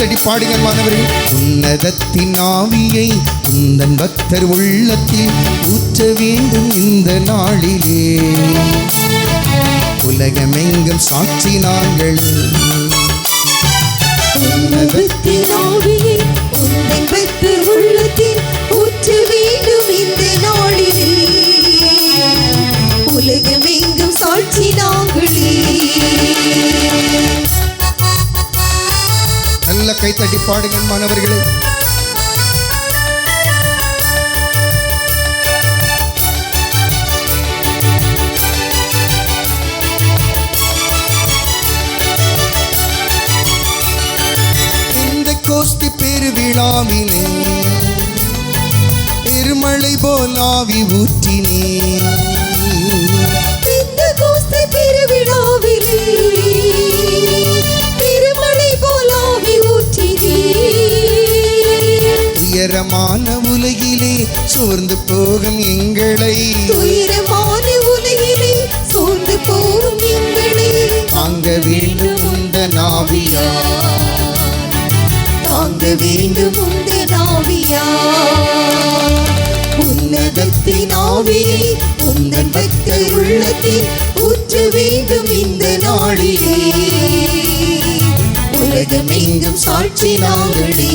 கைத்தடி பாடுங்க மாணவர்கள். உன்னதத்தின் ஆவியை உந்தன் பக்தர் உள்ளத்தில் ஊற்ற வேண்டும் இந்த நாளிலே, உலகமெங்கும் சாட்சி நாங்கள். உன்னதத்தின் ஆவியை உந்தன் பக்தர் உள்ளத்தில் ஊற்ற வேண்டும் இந்த நாளிலே, உலகமெங்கும் சாட்சி நாங்களே. நல்ல கைத்தட்டி பாடுங்க மாணவர்களே. இந்த கோஸ்தி பெருவிழாவிலே பெருமழை போல் ஆவி ஊற்றினே, இந்த கோஸ்தி பெருவிழாவிலே பெருமழை போல் ஆவி ஊற்றினே. உயரமான உலகிலே சோர்ந்து போகும் எங்களை, உயரமான உலகிலே சோர்ந்து போகும் எங்களை தாங்க வேண்டும் இந்த நாவியா, தாங்க வேண்டும் இந்த நாவியா. உன்னதத்தின் ஆவியை உந்தன் பக்தர் உள்ளத்தில் ஊற்ற வேண்டும் இந்த நாளிலே, உலகமெங்கும் சாட்சி நாங்களே.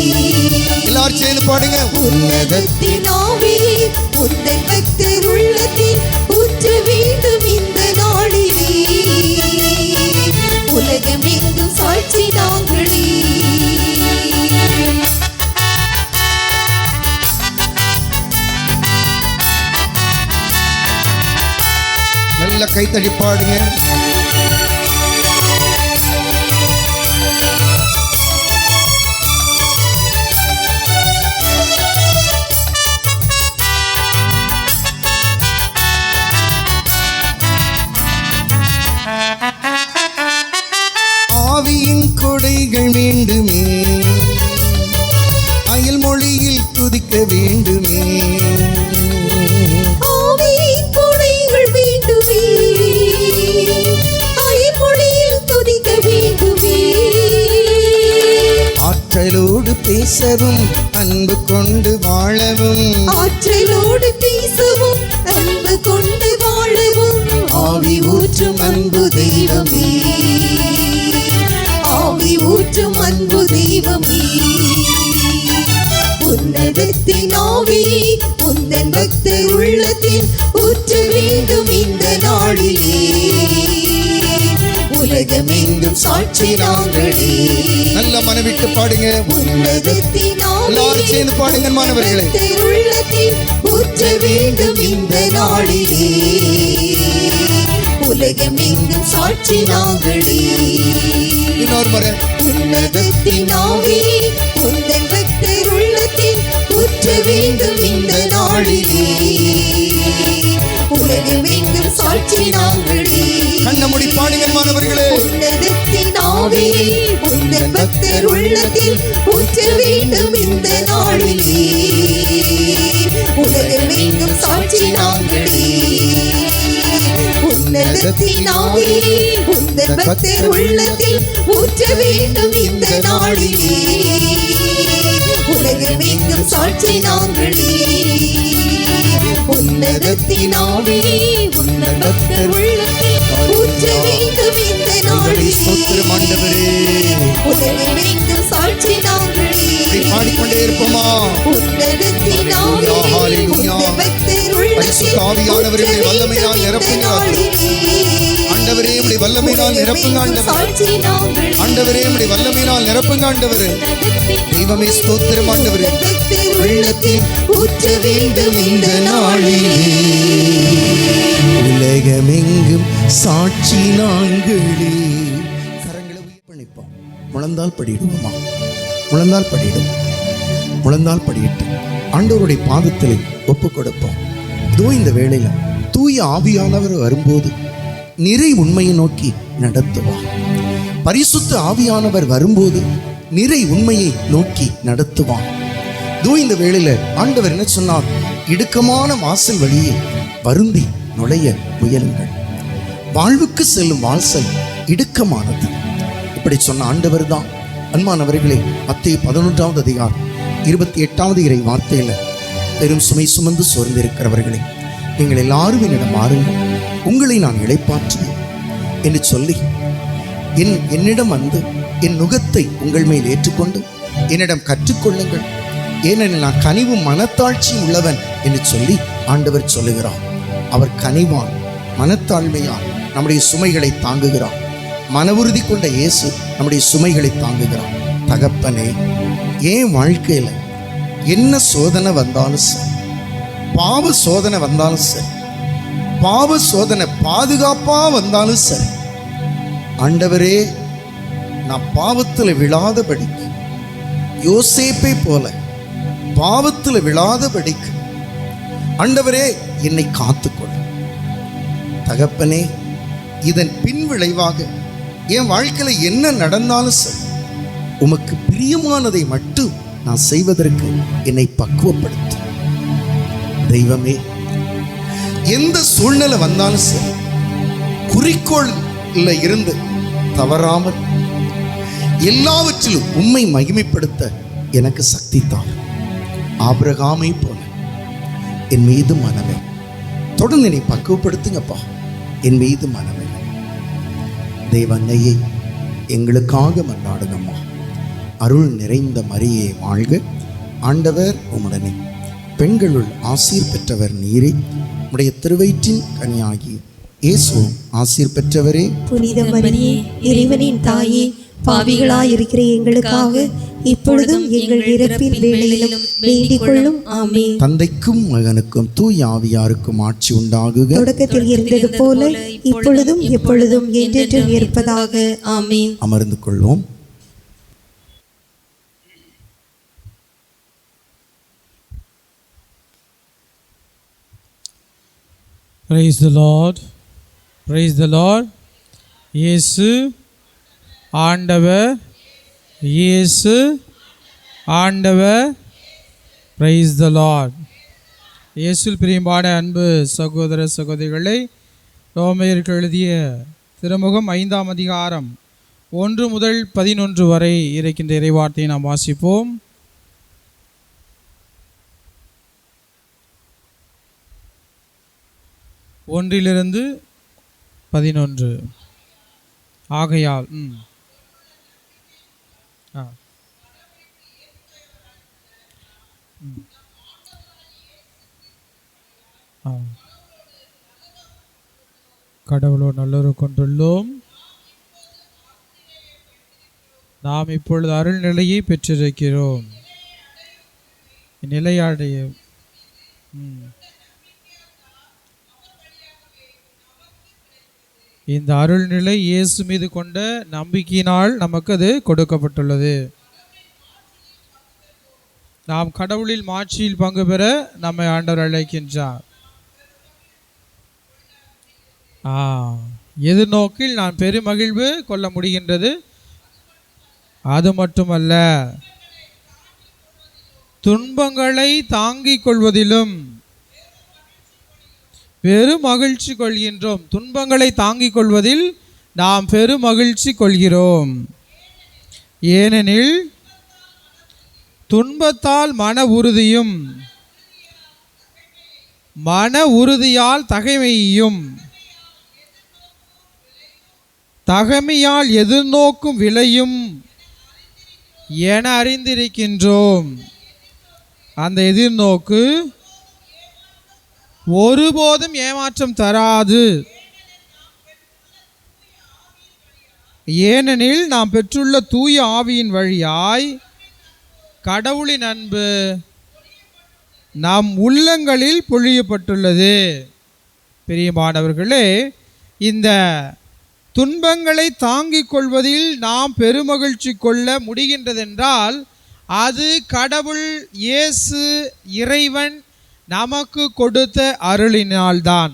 எல்லாரும் சேர்ந்து பாடுங்க. உன்னதத்தின் ஆவியை உந்தன் பக்தர் உள்ளத்தில் ஊற்ற வேண்டும் இந்த நாளிலே, உலகமெங்கும் சாட்சி நாங்களே. நல்ல கைத்தடி பாடுங்க. ஆவியின் கொடைகள் வேண்டுமே, அயல் மொழியில் துதிக்க வேண்டுமே, ஆவியின் கொடைகள் வேண்டுமே, அயல் மொழியில் துதிக்க வேண்டுமே. ஆற்றலோடு பேசவும் அன்பு கொண்டு வாழவும், ஆற்றலோடு பேசவும் அன்பு கொண்டு வாழவும் ஆவி ஊற்றும் அன்பு தெய்வமே, ஆவி ஊற்றும் அன்பு தெய்வமே. உன்னதத்தின் ஆவியை உந்தன் பக்தர் உள்ளத்தில் ஊற்ற வேண்டும் இந்த நாளிலே, உலகமெங்கும் சாட்சி நாங்களே. நல்ல மனவிட்டு பாடுங்க. உன்னதத்தின் எல்லாரும் சேர்ந்து பாடுங்க மாணவர்களே. உள்ளத்தில் ஊற்ற வேண்டும் இந்த நாளிலே, உலகமெங்கும் சாட்சி நாங்களே. இன்னொரு முறை. உன்னதத்தின் ஆவியை உந்தன் பக்தர் உள்ளத்தில் ஊற்ற வேண்டும் இந்த நாளிலே, உலகமெங்கும் சாட்சி நாங்களே. கண்ண மூடி பாடுங்க மாணவர்களே. உன்னதத்தின் ஆவியை உந்தன் பக்தர் உள்ளத்தில் ஊற்ற வேண்டும் இந்த நாளிலே, உலகமெங்கும் சாட்சி நாங்களே. உன்னதத்தின் ஆவியை உந்தன் பக்தர் உள்ளத்தில் ஊற்ற வேண்டும் இந்த நாளிலே, உலகமெங்கும் சாட்சி நாங்களே. உன்னதத்தின் ஆவியை உந்தன் பக்தர் உள்ளத்தில் ஊற்ற வேண்டும் இந்த நாளிலே, ஸ்தோத்திரம் ஆண்டவரே. உலகமெங்கும் சாட்சி நாங்களே. பாடிக்கொண்டே இருப்போமா? உன்னதத்தின் ஆவியை உந்தன் பக்தர் உள்ளத்தில் ஆவியானவரே வல்லமையால் நிரப்புங்க ஆண்டவரே, உம்முடைய வல்லமையினால் நிரப்புங்க ஆண்டவரே, ஆண்டவரே உம்முடைய வல்லமையினால் நிரப்புங்க ஆண்டவரே. தெய்வமே ஸ்தோத்திரம் ஆண்டவரே. உள்ளத்தில் ஊற்ற வேண்டும் இந்த நாளிலே, உலகமெங்கும் சாட்சி நாங்களே. கரங்களை உயர்த்திப்போம். முழந்தால் படிடுவோமா? முழந்தால் படிடும், முழந்தால் படியிட்டு ஆண்டவருடைய பாதத்தில் ஒப்பு கொடுப்போம். இதோ இந்த வேளையில தூய ஆவியானவர் வரும்போது நிறை உண்மையை நோக்கி நடத்துவார். பரிசுத்த ஆவியானவர் வரும்போது நிறை உண்மையை நோக்கி நடத்துவார். இதோ இந்த வேளையில ஆண்டவர் என்ன சொன்னார்? இடுக்கமான வாசல் வழியே வருந்தி நுழைய முயலுங்கள், வாழ்வுக்கு செல்லும் வாசல் இடுக்கமானது. இப்படி சொன்ன ஆண்டவர் தான் அன்பானவர்களே, மத்தேயு 11வது அதிகாரம் 28வது இறை வார்த்தையில், பெரும் சுமை சுமந்து சோர்ந்திருக்கிறவர்களே, நீங்கள் எல்லாரும் என்னிடம் மாறுங்கள், உங்களை நான் இளைப்பாற்றுவேன் என்று சொல்லி என்னிடம் வந்து என் நுகத்தை உங்கள் மேல் ஏற்றுக்கொண்டு என்னிடம் கற்றுக்கொள்ளுங்கள், ஏனெனில் நான் கனிவும் மனத்தாழ்ச்சியும் உள்ளவன் என்று சொல்லி ஆண்டவர் சொல்லுகிறார். அவர் கனிவான், மனத்தாழ்மையால் நம்முடைய சுமைகளை தாங்குகிறார். மன உறுதி கொண்ட இயேசு நம்முடைய சுமைகளை தாங்குகிறார். தகப்பனே, ஏன் வாழ்க்கையில் என்ன சோதனை வந்தாலும் சரி, பாவ சோதனை வந்தாலும் சரி, பாவ சோதனை பாதுகாப்பா வந்தாலும் சரி, ஆண்டவரே, நான் பாவத்தில் விழாதபடிக்கு, யோசேப்பை போல பாவத்தில் விழாதபடிக்கு ஆண்டவரே என்னை காத்துக்கொள். தகப்பனே, இதன் பின் விளைவாக என் வாழ்க்கையில் என்ன நடந்தாலும் சரி, உமக்கு பிரியமானதை மட்டும் நான் செய்வதற்கு என்னை பக்குவப்படுத்து. தெய்வமே, எந்த சூழ்நிலை வந்தாலும் சரி, குறிக்கோள்ல இருந்து தவறாமல் எல்லாவற்றிலும் உம்மை மகிமைப்படுத்த எனக்கு சக்தி தார். ஆபிரகாமை போல என் மீது மனமே, தொடர்ந்து என்னை பக்குவப்படுத்துங்கப்பா. என் மீது மனமே. தேவன்னையே, எங்களுக்காக மன்றாடுங்கம்மா. அருள் நிறைந்த மரியே வாழ்க, ஆண்டவர் உம்முடனே, பெண்களுள் ஆசீர் பெற்றவர் நீரே, உடைய திருவயிற்றின் கனியாகி இயேசுவும் ஆசீர் பெற்றவரே. புனித மரியே, இறைவனின் தாயே, பாவிகளாயிருக்கிற எங்களுக்காக இப்பொழுதும் எங்கள் இறப்பின் வேளையிலும் வேண்டிக் கொள்ளும். ஆமென். தந்தைக்கும் மகனுக்கும் தூய ஆவியாருக்கும் ஆட்சி உண்டாகுக. தொடக்கத்தில் இருந்தது போல இப்பொழுதும் எப்பொழுதும் என்றென்றும் இருப்பதாக. ஆமென். அமர்ந்து கொள்வோம். Praise the Lord. Praise the Lord. இயேசு ஆண்டவர், இயேசு ஆண்டவர். Praise the Lord. இயேசுவில் பிரியமான அன்பு சகோதர சகோதரிகளை, ரோமையருக்கு எழுதிய திருமுகம் 5ஆம் அதிகாரம் 1 முதல் 11 வரை இருக்கின்ற இறைவார்த்தையை நாம் வாசிப்போம். ஒன்றிலிருந்து 11. ஆகையால் கடவுளோடு நல்லுறவு கொண்டுள்ளோம். நாம் இப்பொழுது அருள் நிலையை பெற்றிருக்கிறோம். நிலையாடைய இந்த அருள்நிலை இயேசு மீது கொண்ட நம்பிக்கையினால் நமக்கு அது கொடுக்கப்பட்டுள்ளது. நாம் கடவுளில் மாட்சியில் பங்கு பெற நம்மை ஆண்டவர் அழைக்கின்றார். எதிர்நோக்கில் நான் பெருமகிழ்வு கொள்ள முடிகின்றது. அது மட்டுமல்ல, துன்பங்களை தாங்கிக் கொள்வதிலும் பெரும் மகிழ்ச்சி கொள்கின்றோம். துன்பங்களை தாங்கிக் கொள்வதில் நாம் பெரும் மகிழ்ச்சி கொள்கிறோம். ஏனெனில் துன்பத்தால் மன உறுதியும், மன உறுதியால் தகைமையும், தகைமையால் எதிர்நோக்கும் விளையும் என அறிந்திருக்கின்றோம். அந்த எதிர்நோக்கு ஒருபோதும் ஏமாற்றம் தராது. ஏனெனில் நாம் பெற்றுள்ள தூய ஆவியின் வழியாய் கடவுளின் அன்பு நம் உள்ளங்களில் பொழியப்பட்டுள்ளது. பிரியமானவர்களே, இந்த துன்பங்களை தாங்கிக் கொள்வதில் நாம் பெருமகிழ்ச்சி கொள்ள முடிகின்றதென்றால் அது கடவுள், இயேசு, இறைவன் நமக்கு கொடுத்த அருளினால்தான்.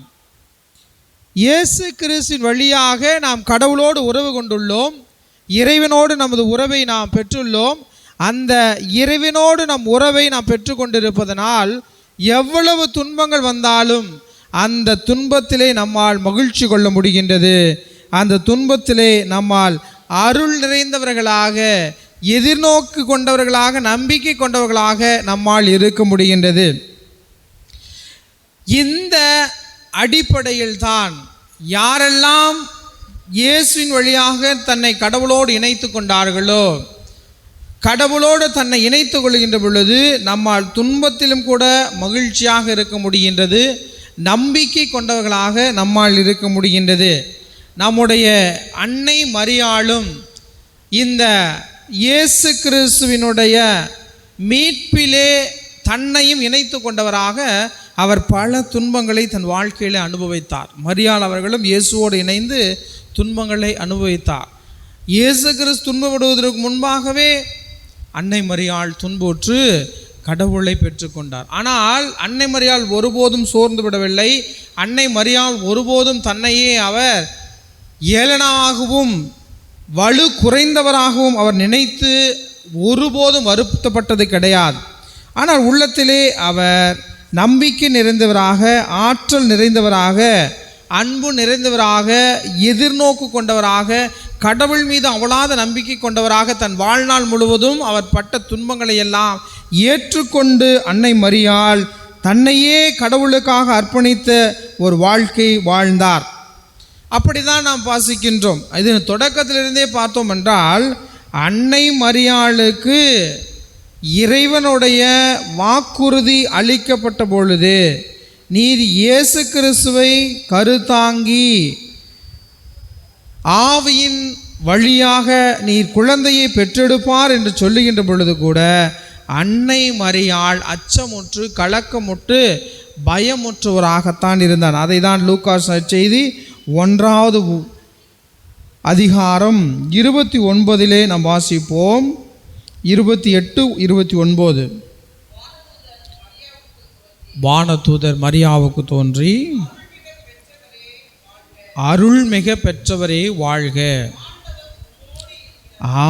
இயேசு கிறிஸ்துவின் வழியாக நாம் கடவுளோடு உறவு கொண்டுள்ளோம். இறைவனோடு நமது உறவை நாம் பெற்றுள்ளோம். அந்த இறைவனோடு நம் உறவை நாம் பெற்றுக்கொண்டிருப்பதனால் எவ்வளவு துன்பங்கள் வந்தாலும் அந்த துன்பத்திலே நம்மால் மகிழ்ச்சி கொள்ள முடிகின்றது. அந்த துன்பத்திலே நம்மால் அருள் நிறைந்தவர்களாக எதிர்நோக்கு கொண்டவர்களாக, நம்பிக்கை கொண்டவர்களாக நம்மால் இருக்க முடிகின்றது. இந்த அடிப்படையில் தான் யாரெல்லாம் இயேசுவின் வழியாக தன்னை கடவுளோடு இணைத்து கொண்டார்களோ, கடவுளோடு தன்னை இணைத்து கொள்கின்ற பொழுது நம்மால் துன்பத்திலும் கூட மகிழ்ச்சியாக இருக்க முடிகின்றது, நம்பிக்கை கொண்டவர்களாக நம்மால் இருக்க முடிகின்றது. நம்முடைய அன்னை மரியாளும் இந்த இயேசு கிறிஸ்துவினுடைய மீட்பிலே தன்னையும் இணைத்து கொண்டவராக அவர் பல துன்பங்களை தன் வாழ்க்கையில் அனுபவித்தார். மரியாள் அவர்களும் இயேசுவோடு இணைந்து துன்பங்களை அனுபவித்தார். இயேசு கிறிஸ்து துன்பப்படுவதற்கு முன்பாகவே அன்னை மரியாள் துன்புற்று கடவுளை பெற்றுக்கொண்டார். ஆனால் அன்னை மரியாள் ஒருபோதும் சோர்ந்து விடவில்லை. அன்னை மரியாள் ஒருபோதும் தன்னையே அவர் ஏளனமாகவும் வலு குறைந்தவராகவும் அவர் நினைத்து ஒருபோதும் வருத்தப்பட்டது கிடையாது. ஆனால் உள்ளத்திலே அவர் நம்பிக்கை நிறைந்தவராக, ஆற்றல் நிறைந்தவராக, அன்பு நிறைந்தவராக, எதிர்நோக்கு கொண்டவராக, கடவுள் மீது அவ்வளாத நம்பிக்கை கொண்டவராக தன் வாழ்நாள் முழுவதும் அவர் பட்ட துன்பங்களை எல்லாம் ஏற்றுக்கொண்டு அன்னை மரியாள் தன்னையே கடவுளுக்காக அர்ப்பணித்த ஒரு வாழ்க்கை வாழ்ந்தார். அப்படிதான் நாம் வாசிக்கின்றோம். இது தொடக்கத்திலிருந்தே பார்த்தோம் என்றால் அன்னை மரியாளுக்கு இறைவனுடைய வாக்குறுதி அளிக்கப்பட்ட பொழுது, நீர் இயேசு கிறிஸ்துவை கருத்தாங்கி ஆவியின் வழியாக நீர் குழந்தையை பெற்றெடுப்பார் என்று சொல்லுகின்ற பொழுது கூட அன்னை மரியாள் அச்சமுற்று கலக்கமுற்று பயமுற்றவராகத்தான் இருந்தார். அதை தான் லூக்காஸ் செய்தி 1வது அதிகாரம் 29 நாம் வாசிப்போம். 28, 29. வானதூதர் மரியாவுக்கு தோன்றி, அருள்மிக பெற்றவரே வாழ்க,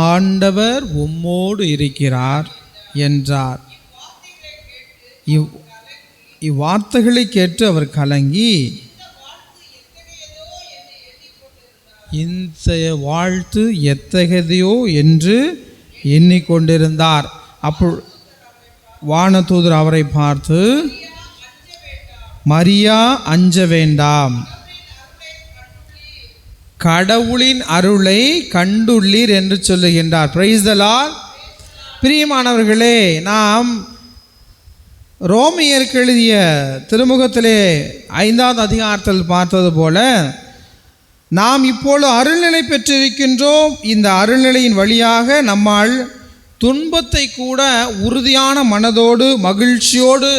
ஆண்டவர் உம்மோடு இருக்கிறார் என்றார். இவ்வார்த்தைகளை கேட்டு அவர் கலங்கி, இந்த வாழ்த்து எத்தகையதையோ என்று எண்ணிக்கொண்டிருந்தார். அப்போ வானதூதர் அவரை பார்த்து, மரியா அஞ்ச வேண்டாம், கடவுளின் அருளை கண்டுள்ளீர் என்று சொல்லுகின்றார். Praise the Lord. பிரியமானவர்களே, நாம் ரோமியருக்கு எழுதிய திருமுகத்திலே 5வது அதிகாரத்தில் பார்த்தது போல நாம் இப்போது அருள்நிலை பெற்றிருக்கின்றோம். இந்த அருள்நிலையின் வழியாக நம்மால் துன்பத்தை கூட உறுதியான மனதோடு மகிழ்ச்சியோடு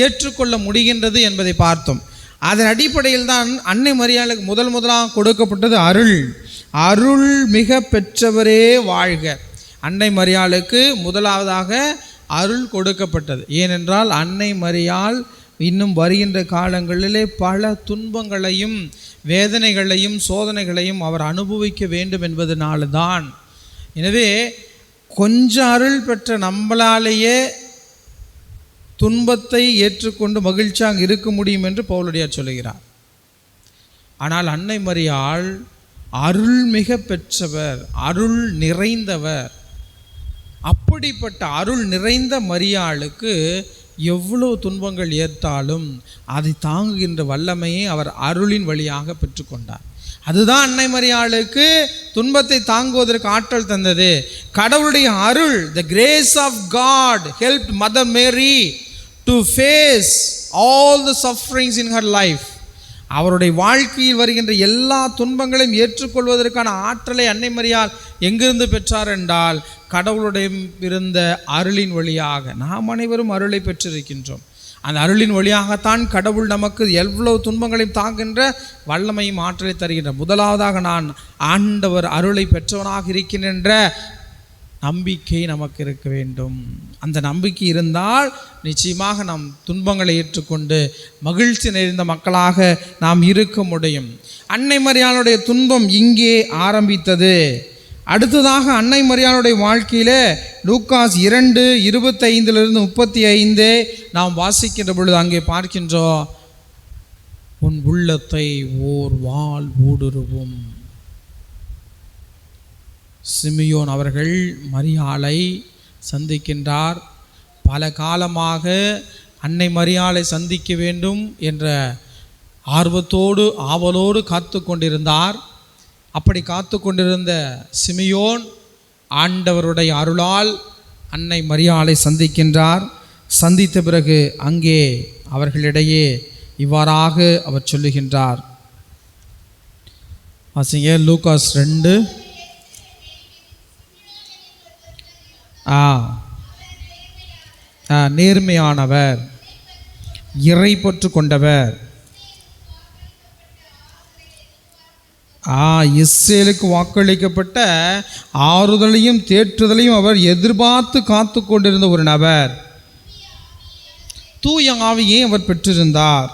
ஏற்றுக்கொள்ள முடிகின்றது என்பதை பார்த்தோம். அதன் அடிப்படையில் தான் அன்னை மரியாளுக்கு முதலாக கொடுக்கப்பட்டது அருள். அருள் மிக பெற்றவரே வாழ்க. அன்னை மரியாளுக்கு முதலாவதாக அருள் கொடுக்கப்பட்டது. ஏனென்றால் அன்னை மரியாள் இன்னும் வருகின்ற காலங்களிலே பல துன்பங்களையும் வேதனைகளையும் சோதனைகளையும் அவர் அனுபவிக்க வேண்டும் என்பதனால்தான். எனவே கொஞ்சம் அருள் பெற்ற நம்மளாலேயே துன்பத்தை ஏற்றுக்கொண்டு மகிழ்ச்சியாக இருக்க முடியும் என்று பவுலடியார் சொல்லுகிறார். ஆனால் அன்னை மரியாள் அருள் மிக பெற்றவர், அருள் நிறைந்தவர். அப்படிப்பட்ட அருள் நிறைந்த மரியாளுக்கு எவ்வளவு துன்பங்கள் ஏற்றாலும் அதை தாங்குகின்ற வல்லமையை அவர் அருளின் வழியாக பெற்றுக்கொண்டார். அதுதான் அன்னை மரியாளுக்கு துன்பத்தை தாங்குவதற்கு ஆற்றல் தந்தது. கடவுளுடைய அருள், the grace of God helped Mother Mary to face all the sufferings in her life. அவருடைய வாழ்க்கையில் வருகின்ற எல்லா துன்பங்களையும் ஏற்றுக்கொள்வதற்கான ஆற்றலை அன்னை மரியாள் எங்கிருந்து பெற்றார் என்றால் கடவுளுடைய இருந்த அருளின் வழியாக. நாம் அனைவரும் அருளை பெற்றிருக்கின்றோம். அந்த அருளின் வழியாகத்தான் கடவுள் நமக்கு எவ்வளவு துன்பங்களையும் தாங்குகின்ற வல்லமையும் ஆற்றலை தருகின்ற. முதலாவதாக நான் ஆண்டவர் அருளை பெற்றவனாக இருக்கின்ற நம்பிக்கை நமக்கு இருக்க வேண்டும். அந்த நம்பிக்கை இருந்தால் நிச்சயமாக நாம் துன்பங்களை ஏற்றுக்கொண்டு மகிழ்ச்சி நிறைந்த மக்களாக நாம் இருக்க முடியும். அன்னை மரியாளுடைய துன்பம் இங்கே ஆரம்பித்தது. அடுத்ததாக அன்னை மரியாளுடைய வாழ்க்கையில் லூக்காஸ் 2:25-35 நாம் வாசிக்கின்ற பொழுது அங்கே பார்க்கின்றோம், உன் உள்ளத்தை ஓர் வாள் ஊடுருவும். சிமியோன் அவர்கள் மரியாளை சந்திக்கின்றார். பல காலமாக அன்னை மரியாளை சந்திக்க வேண்டும் என்ற ஆர்வத்தோடு ஆவலோடு காத்து கொண்டிருந்தார். அப்படி காத்து கொண்டிருந்த சிமியோன் ஆண்டவருடைய அருளால் அன்னை மரியாளை சந்திக்கின்றார். சந்தித்த பிறகு அங்கே அவர்களிடையே இவ்வாறாக அவர் சொல்லுகின்றார். வாசிங்க லூகாஸ் 2. நேர்மையானவர், இறை பற்று கொண்டவர், இஸ்ரேலுக்கு வாக்களிக்கப்பட்ட ஆறுதலையும் தேற்றுதலையும் அவர் எதிர்பார்த்து காத்து கொண்டிருந்த ஒரு நபர். தூய ஆவியை அவர் பெற்றிருந்தார்.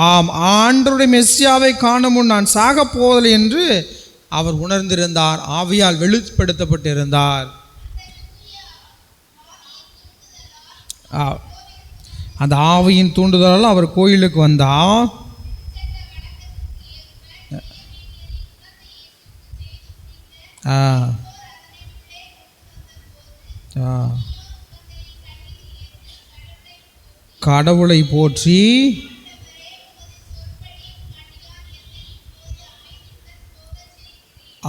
ஆம், ஆண்டவருடைய மெஸ்ஸியாவை காணும் முன் நான் சாக போவதில்லை என்று அவர் உணர்ந்திருந்தார். ஆவியால் வெளிப்படுத்தப்பட்டிருந்தார். அந்த ஆவியின் தூண்டுதலால் அவர் கோயிலுக்கு வந்தார். கடவுளை போற்றி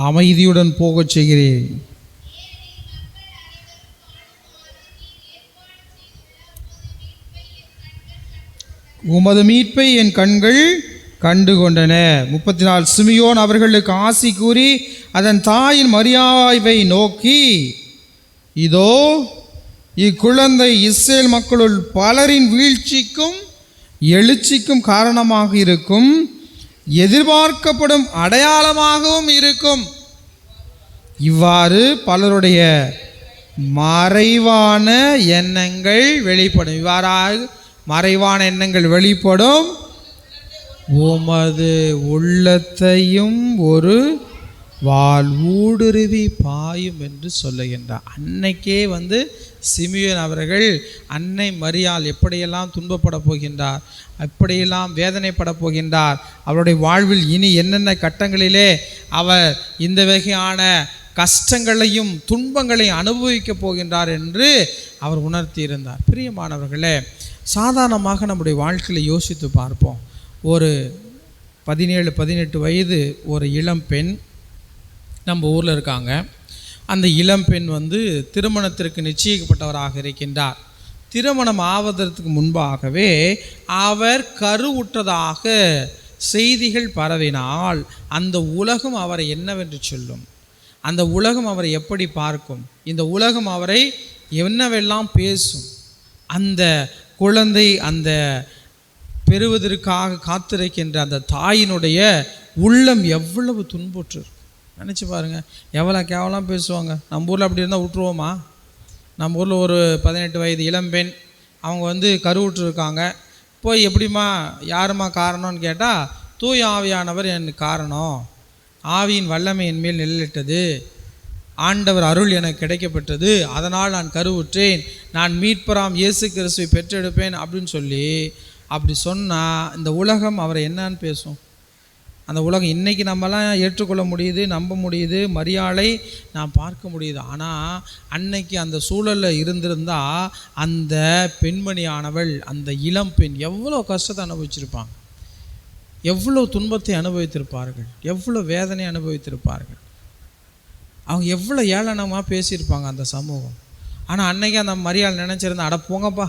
அமைதியுடன் போகச் செய்கிறேன். உமது மீட்பை என் கண்கள் கண்டு கொண்டன. 34 சிமியோன் அவர்களுக்கு ஆசி கூறி அதன் தாயின் மரியாவை நோக்கி, இதோ இக்குழந்தை இஸ்ரேல் மக்களுள் பலரின் வீழ்ச்சிக்கும் எழுச்சிக்கும் காரணமாக இருக்கும், எதிர்பார்க்கப்படும் அடையாளமாகவும் இருக்கும். இவ்வாறு பலருடைய மறைவான எண்ணங்கள் வெளிப்படும். இவ்வாறாக மறைவான எண்ணங்கள் வெளிப்படும். உமது உள்ளத்தையும் ஒரு வாள் ஊடுருவி பாயும் என்று சொல்லுகின்றார். அன்னைக்கே சிமியோன் அவர்கள் அன்னை மரியாள் எப்படியெல்லாம் துன்பப்பட போகின்றார், எப்படியெல்லாம் வேதனைப்பட போகின்றார், அவருடைய வாழ்வில் இனி என்னென்ன கட்டங்களிலே அவர் இந்த வகையான கஷ்டங்களையும் துன்பங்களையும் அனுபவிக்கப் போகின்றார் என்று அவர் உணர்த்தி இருந்தார். பிரியமானவர்களே, சாதாரணமாக நம்முடைய வாழ்க்கையில் யோசித்து பார்ப்போம். ஒரு 17-18 வயது ஒரு இளம்பெண் நம்ம ஊரில் இருக்காங்க. அந்த இளம்பெண் திருமணத்திற்கு நிச்சயிக்கப்பட்டவராக இருக்கின்றார். திருமணம் ஆவதற்கு முன்பாகவே அவர் கருவுற்றதாக செய்திகள் பரவினால் அந்த உலகம் அவரை என்னவென்று சொல்லும், அந்த உலகம் அவரை எப்படி பார்க்கும், இந்த உலகம் அவரை என்னவெல்லாம் பேசும். அந்த குழந்தை அந்த பெறுவதற்காக காத்திருக்கின்ற அந்த தாயினுடைய உள்ளம் எவ்வளவு துன்புற்று. நினச்சி பாருங்கள், எவ்வளோ கேவலம் பேசுவாங்க. நம்ம ஊரில் அப்படி இருந்தால் விட்டுருவோமா? நம்ம ஊரில் ஒரு 18 வயது இளம்பெண் அவங்க கருவுற்றிருக்காங்க. போய் எப்படிம்மா யாருமா காரணம்னு கேட்டால், தூய ஆவியானவர் என் காரணம், ஆவியின் வல்லமை என் மேல் நிழலிட்டது, ஆண்டவர் அருள் எனக்கு கிடைக்கப்பட்டது, அதனால் நான் கருவுற்றேன், நான் மீட்பராம் இயேசு கிறிஸ்துவை பெற்றெடுப்பேன் அப்படின்னு சொல்லி அப்படி சொன்னால் இந்த உலகம் அவரை என்னன்னு பேசும். அந்த உலகம் இன்றைக்கி நம்மலாம் ஏற்றுக்கொள்ள முடியுது, நம்ப முடியுது, மரியாளை நான் பார்க்க முடியுது. ஆனால் அன்னைக்கு அந்த சூழலில் இருந்திருந்தால் அந்த பெண்மணியானவள், அந்த இளம் பெண் எவ்வளோ கஷ்டத்தை அனுபவிச்சிருப்பாங்க, எவ்வளோ துன்பத்தை அனுபவித்திருப்பார்கள், எவ்வளோ வேதனை அனுபவித்திருப்பார்கள், அவங்க எவ்வளோ ஏளனமாக பேசியிருப்பாங்க அந்த சமூகம். ஆனால் அன்னைக்கு அந்த மரியாள் நினச்சிருந்தா, அட போங்கப்பா,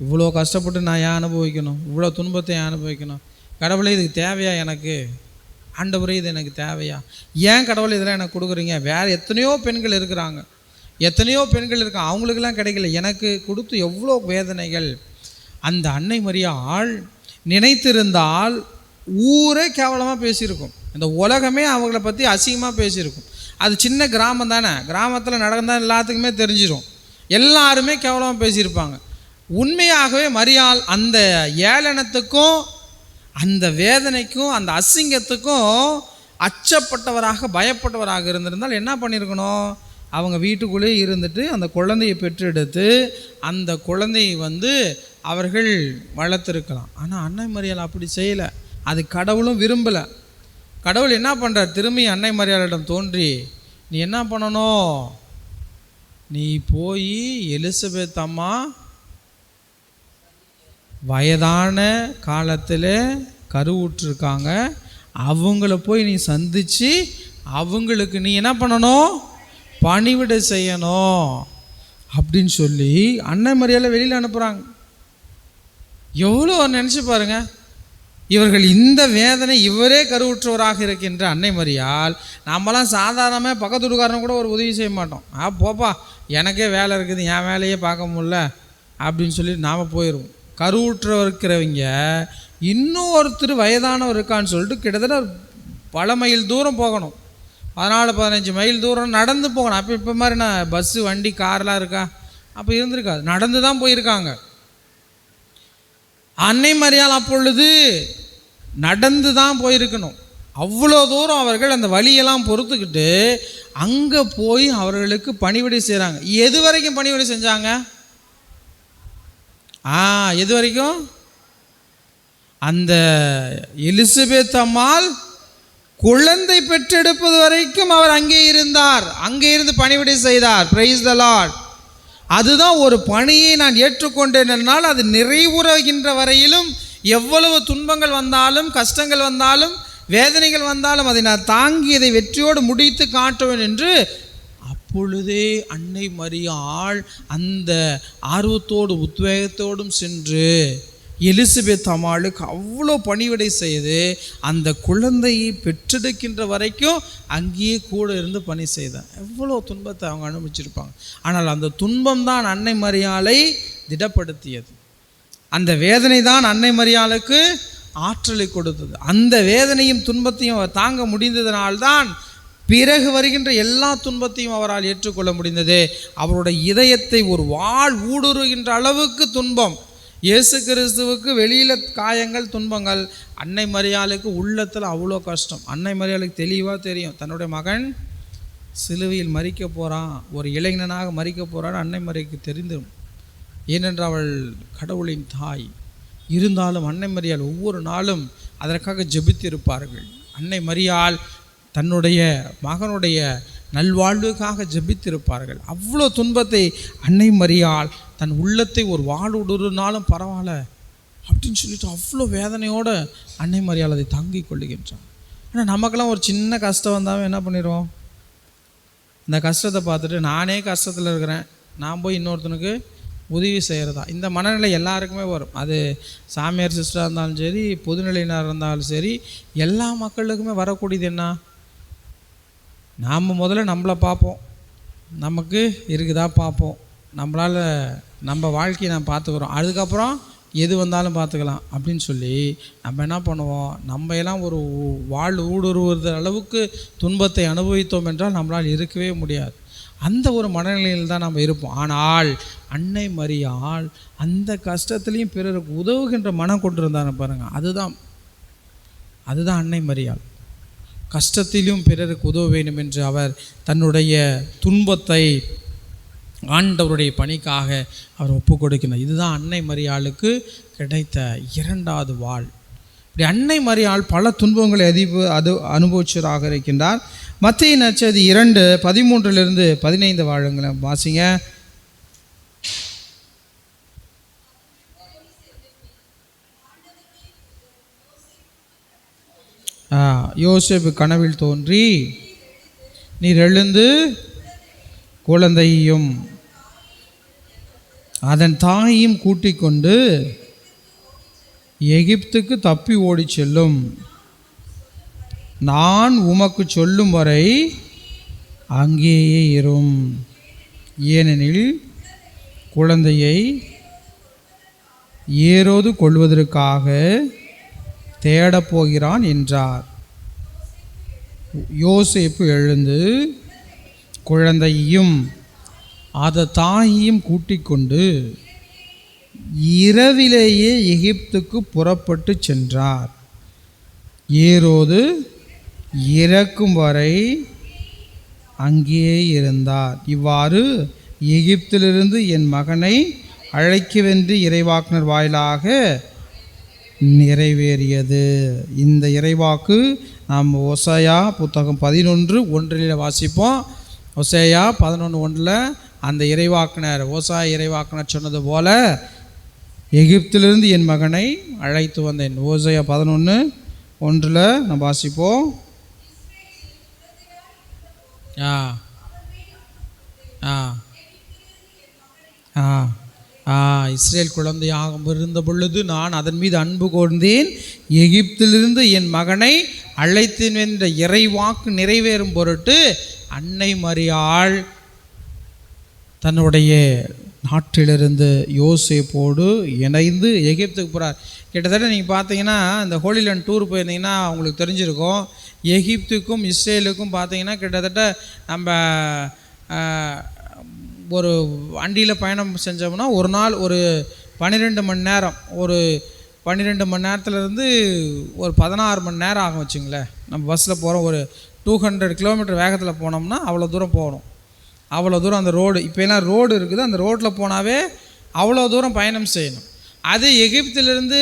இவ்வளோ கஷ்டப்பட்டு நான் ஏன் அனுபவிக்கணும், இவ்வளோ துன்பத்தை ஏன் அனுபவிக்கணும், கடவுளே இதுக்கு தேவையா, எனக்கு ஆண்டவரே இது எனக்கு தேவையா, ஏன் கடவுளை இதெல்லாம் எனக்கு கொடுக்குறீங்க, வேறு எத்தனையோ பெண்கள் இருக்கிறாங்க, எத்தனையோ பெண்கள் இருக்காங்க, அவங்களுக்கெல்லாம் கிடைக்கல, எனக்கு கொடுத்து எவ்வளோ வேதனைகள். அந்த அன்னை மரியாள் நினைத்திருந்தால் ஊரே கேவலமாக பேசியிருக்கும், இந்த உலகமே அவங்கள பற்றி அசிங்கமாக பேசியிருக்கும். அது சின்ன கிராமம் தானே, கிராமத்தில் நடந்தால் எல்லாத்துக்குமே தெரிஞ்சிடும், எல்லாருமே கேவலமாக பேசியிருப்பாங்க. உண்மையாகவே மரியாள் அந்த ஏளனத்துக்கும் அந்த வேதனைக்கும் அந்த அசிங்கத்துக்கும் அச்சப்பட்டவராக பயப்பட்டவராக இருந்திருந்தால் என்ன பண்ணியிருக்கணும், அவங்க வீட்டுக்குள்ளே இருந்துட்டு அந்த குழந்தையை பெற்றெடுத்து அந்த குழந்தையை அவர்கள் வளர்த்துருக்கலாம். ஆனால் அன்னை மரியாள் அப்படி செய்யலை. அது கடவுளும் விரும்பலை. கடவுள் என்ன பண்ணுறார், திரும்பி அன்னை மரியாளிடம் தோன்றி, நீ என்ன பண்ணணும், நீ போய் எலிசபெத் அம்மா வயதான காலத்தில் கருவுற்றிருக்காங்க, அவங்கள போய் நீ சந்தித்து அவங்களுக்கு நீ என்ன பண்ணணும், பணிவிடை செய்யணும் அப்படின்னு சொல்லி அன்னை மரியாதை வெளியில் அனுப்புகிறாங்க. எவ்வளோ நினச்சி பாருங்க, இவர்கள் இந்த வேதனை, இவரே கருவுற்றவராக இருக்கின்ற அன்னை மரியாள், நம்மளாம் சாதாரணமாக பக்கத்து வீட்டுக்காரன் கூட ஒரு உதவி செய்ய மாட்டோம். போப்பா எனக்கே வேலை இருக்குது, என் வேலையே பார்க்க முடியல அப்படின்னு சொல்லி நாம் போயிடுவோம். கருவுற்றவருக்கிறவங்க இன்னொருத்தர் வயதானவர் இருக்கான்னு சொல்லிட்டு கிட்டத்தட்ட பல மைல் தூரம் போகணும், 14-15 மைல் தூரம் நடந்து போகணும். அப்போ இப்போ மாதிரி நான் பஸ்ஸு வண்டி கார்லாம் இருக்கா, அப்போ இருந்திருக்காது, நடந்து தான் போயிருக்காங்க. அன்னை மரியாள் அப்பொழுது நடந்து தான் போயிருக்கணும். அவ்வளோ தூரம் அவர்கள் அந்த வழியெல்லாம் பொறுத்துக்கிட்டு அங்கே போய் அவர்களுக்கு பணிவிடை செய்கிறாங்க. எது வரைக்கும் பணிவிடை செஞ்சாங்க, எது வரைக்கும், அந்த எலிசபெத் அம்மாள் குழந்தை பெற்றெடுப்பது வரைக்கும் அவர் அங்கே இருந்தார், அங்கே இருந்து பணிவிடை செய்தார். Praise the Lord. அதுதான் ஒரு பணியை நான் ஏற்றுக்கொண்டேன் என்னால் அது நிறைவுறுகின்ற வரையிலும் எவ்வளவு துன்பங்கள் வந்தாலும், கஷ்டங்கள் வந்தாலும், வேதனைகள் வந்தாலும் அதை நான் தாங்கி அதை வெற்றியோடு முடித்து காட்டுவேன் என்று அப்பொழுதே அன்னை மரியாள் அந்த ஆர்வத்தோடு உத்வேகத்தோடும் சென்று எலிசபெத் அம்மாளுக்கு அவ்வளோ பணிவிடை செய்து அந்த குழந்தையை பெற்றெடுக்கின்ற வரைக்கும் அங்கேயே கூட இருந்து பணி செய்தார். எவ்வளோ துன்பத்தை அவங்க அனுபவிச்சிருப்பாங்க. ஆனால் அந்த துன்பம் தான் அன்னை மரியாளை திடப்படுத்தியது. அந்த வேதனை தான் அன்னை மரியாளுக்கு ஆற்றலை கொடுத்தது. அந்த வேதனையும் துன்பத்தையும் அவர் தாங்க முடிந்ததனால்தான் பிறகு வருகின்ற எல்லா துன்பத்தையும் அவரால் ஏற்றுக்கொள்ள முடிந்தது. அவருடைய இதயத்தை ஒரு வாள் ஊடுருகின்ற அளவுக்கு துன்பம். இயேசு கிறிஸ்துவுக்கு வெளியில் காயங்கள், துன்பங்கள். அன்னை மரியாளுக்கு உள்ளத்தில் அவ்வளோ கஷ்டம். அன்னை மரியாளுக்கு தெளிவாக தெரியும், தன்னுடைய மகன் சிலுவையில் மரிக்க போகிறான், ஒரு இளைஞனாக மரிக்க போகிறான்னு அன்னை மரியாளுக்கு தெரிந்தும். ஏனென்று அவள் கடவுளின் தாய். இருந்தாலும் அன்னை மரியாள் ஒவ்வொரு நாளும் அதற்காக ஜெபித்திருப்பார்கள். அன்னை மரியாள் தன்னுடைய மகனுடைய நல்வாழ்வுக்காக ஜெபித்திருப்பார்கள். அவ்வளோ துன்பத்தை அன்னை மரியாள் தன் உள்ளத்தை ஒரு வாளுடுனாலும் பரவாயில்ல அப்படின்னு சொல்லிட்டு அவ்வளோ வேதனையோடு அன்னை மரியாள் அதை தாங்கிக் கொள்ளுகின்றான். ஆனால் நமக்கெல்லாம் ஒரு சின்ன கஷ்டம் வந்தாலும் என்ன பண்ணிடுவோம், இந்த கஷ்டத்தை பார்த்துட்டு நானே கஷ்டத்தில் இருக்கிறேன், நான் போய் இன்னொருத்தனுக்கு உதவி செய்கிறதா, இந்த மனநிலை எல்லாருக்குமே வரும். அது சாமியார் சிஸ்டராக இருந்தாலும் சரி, பொதுநிலையினர் இருந்தாலும் சரி, எல்லா மக்களுக்குமே வரக்கூடியது என்ன, நாம் முதல்ல நம்மளை பார்ப்போம், நமக்கு இருக்குதா பார்ப்போம், நம்மளால் நம்ம வாழ்க்கையை நம்ம பார்த்துக்கிறோம், அதுக்கப்புறம் எது வந்தாலும் பார்த்துக்கலாம் அப்படின்னு சொல்லி நம்ம என்ன பண்ணுவோம், நம்ம எல்லாம் ஒரு வாழ் ஊடுருவது அளவுக்கு துன்பத்தை அனுபவித்தோம் என்றால் நம்மளால் இருக்கவே முடியாது. அந்த ஒரு மனநிலையில் தான் நம்ம இருப்போம். ஆனால் அன்னை மரியாள் அந்த கஷ்டத்துலேயும் பிறருக்கு உதவுகின்ற மனம் கொண்டிருந்தாங்க பாருங்கள். அதுதான் அன்னை மரியாள். கஷ்டத்திலும் பிறருக்கு உதவ வேண்டும் என்று அவர் தன்னுடைய துன்பத்தை ஆண்டவருடைய பணிக்காக அவர் ஒப்பு கொடுக்கிறார். இதுதான் அன்னை மரியாளுக்கு கிடைத்த இரண்டாவது வாள். இப்படி அன்னை மரியாள் பல துன்பங்களை அனுபவிச்சராக இருக்கின்றார். மத்தேயு நற்செய்தி 2:13-15 வாழுங்களை வாசிங்க. யோசேப்பு கனவில் தோன்றி, நீர் எழுந்து குழந்தையையும் அதன் தாயையும் கூட்டிக் கொண்டு எகிப்துக்கு தப்பி ஓடி செல்லும், நான் உமக்கு சொல்லும் வரை அங்கேயே இரும், ஏனெனில் குழந்தையை ஏரோது கொள்வதற்காக தேடப்போகிறான் என்றார். யோசேப்பு எழுந்து குழந்தையையும் அதன் தாயையும் கூட்டிக் கொண்டு இரவிலேயே எகிப்துக்கு புறப்பட்டு சென்றார். ஏரோது இறக்கும் வரை அங்கேயே இருந்தார். இவ்வாறு எகிப்திலிருந்து என் மகனை அழைக்கவென்று இறைவாக்கினர் வாயிலாக நிறைவேறியது. இந்த இறைவாக்கு நாம் ஓசையா புத்தகம் 11:1 வாசிப்போம். ஓசையா 11:1 அந்த இறைவாக்கினர் ஓசாயா இறைவாக்கினர் சொன்னது போல எகிப்திலிருந்து என் மகனை அழைத்து வந்தேன். ஓசையா 11:1 நம்ம வாசிப்போம். இஸ்ரேல் குழந்தையாக இருந்த பொழுது நான் அதன் மீது அன்பு கூர்ந்தேன், எகிப்திலிருந்து என் மகனை அழைத்தேன் என்ற இறைவாக்கு நிறைவேறும் பொருட்டு அன்னை மரியாள் தன்னுடைய நாட்டிலிருந்து யோசேப்போடு இணைந்து எகிப்துக்கு போகிறார். கிட்டத்தட்ட நீங்கள் பார்த்தீங்கன்னா இந்த ஹோலிலேண்ட் டூர் போயிருந்தீங்கன்னா உங்களுக்கு தெரிஞ்சிருக்கும், எகிப்துக்கும் இஸ்ரேலுக்கும் பார்த்தீங்கன்னா கிட்டத்தட்ட நம்ம ஒரு வண்டியில் பயணம் செஞ்சோம்னா ஒரு நாள் ஒரு 12 மணி நேரம், ஒரு 12 மணி நேரத்துலேருந்து ஒரு 16 மணி நேரம் ஆகும் வச்சுங்களேன். நம்ம பஸ்ஸில் போகிறோம், ஒரு 200 கிலோமீட்டர் வேகத்தில் போனோம்னா அவ்வளோ தூரம் போகணும். அவ்வளோ தூரம் அந்த ரோடு, இப்போலாம் ரோடு இருக்குது, அந்த ரோட்டில் போனாவே அவ்வளோ தூரம் பயணம் செய்யணும். அது எகிப்திலிருந்து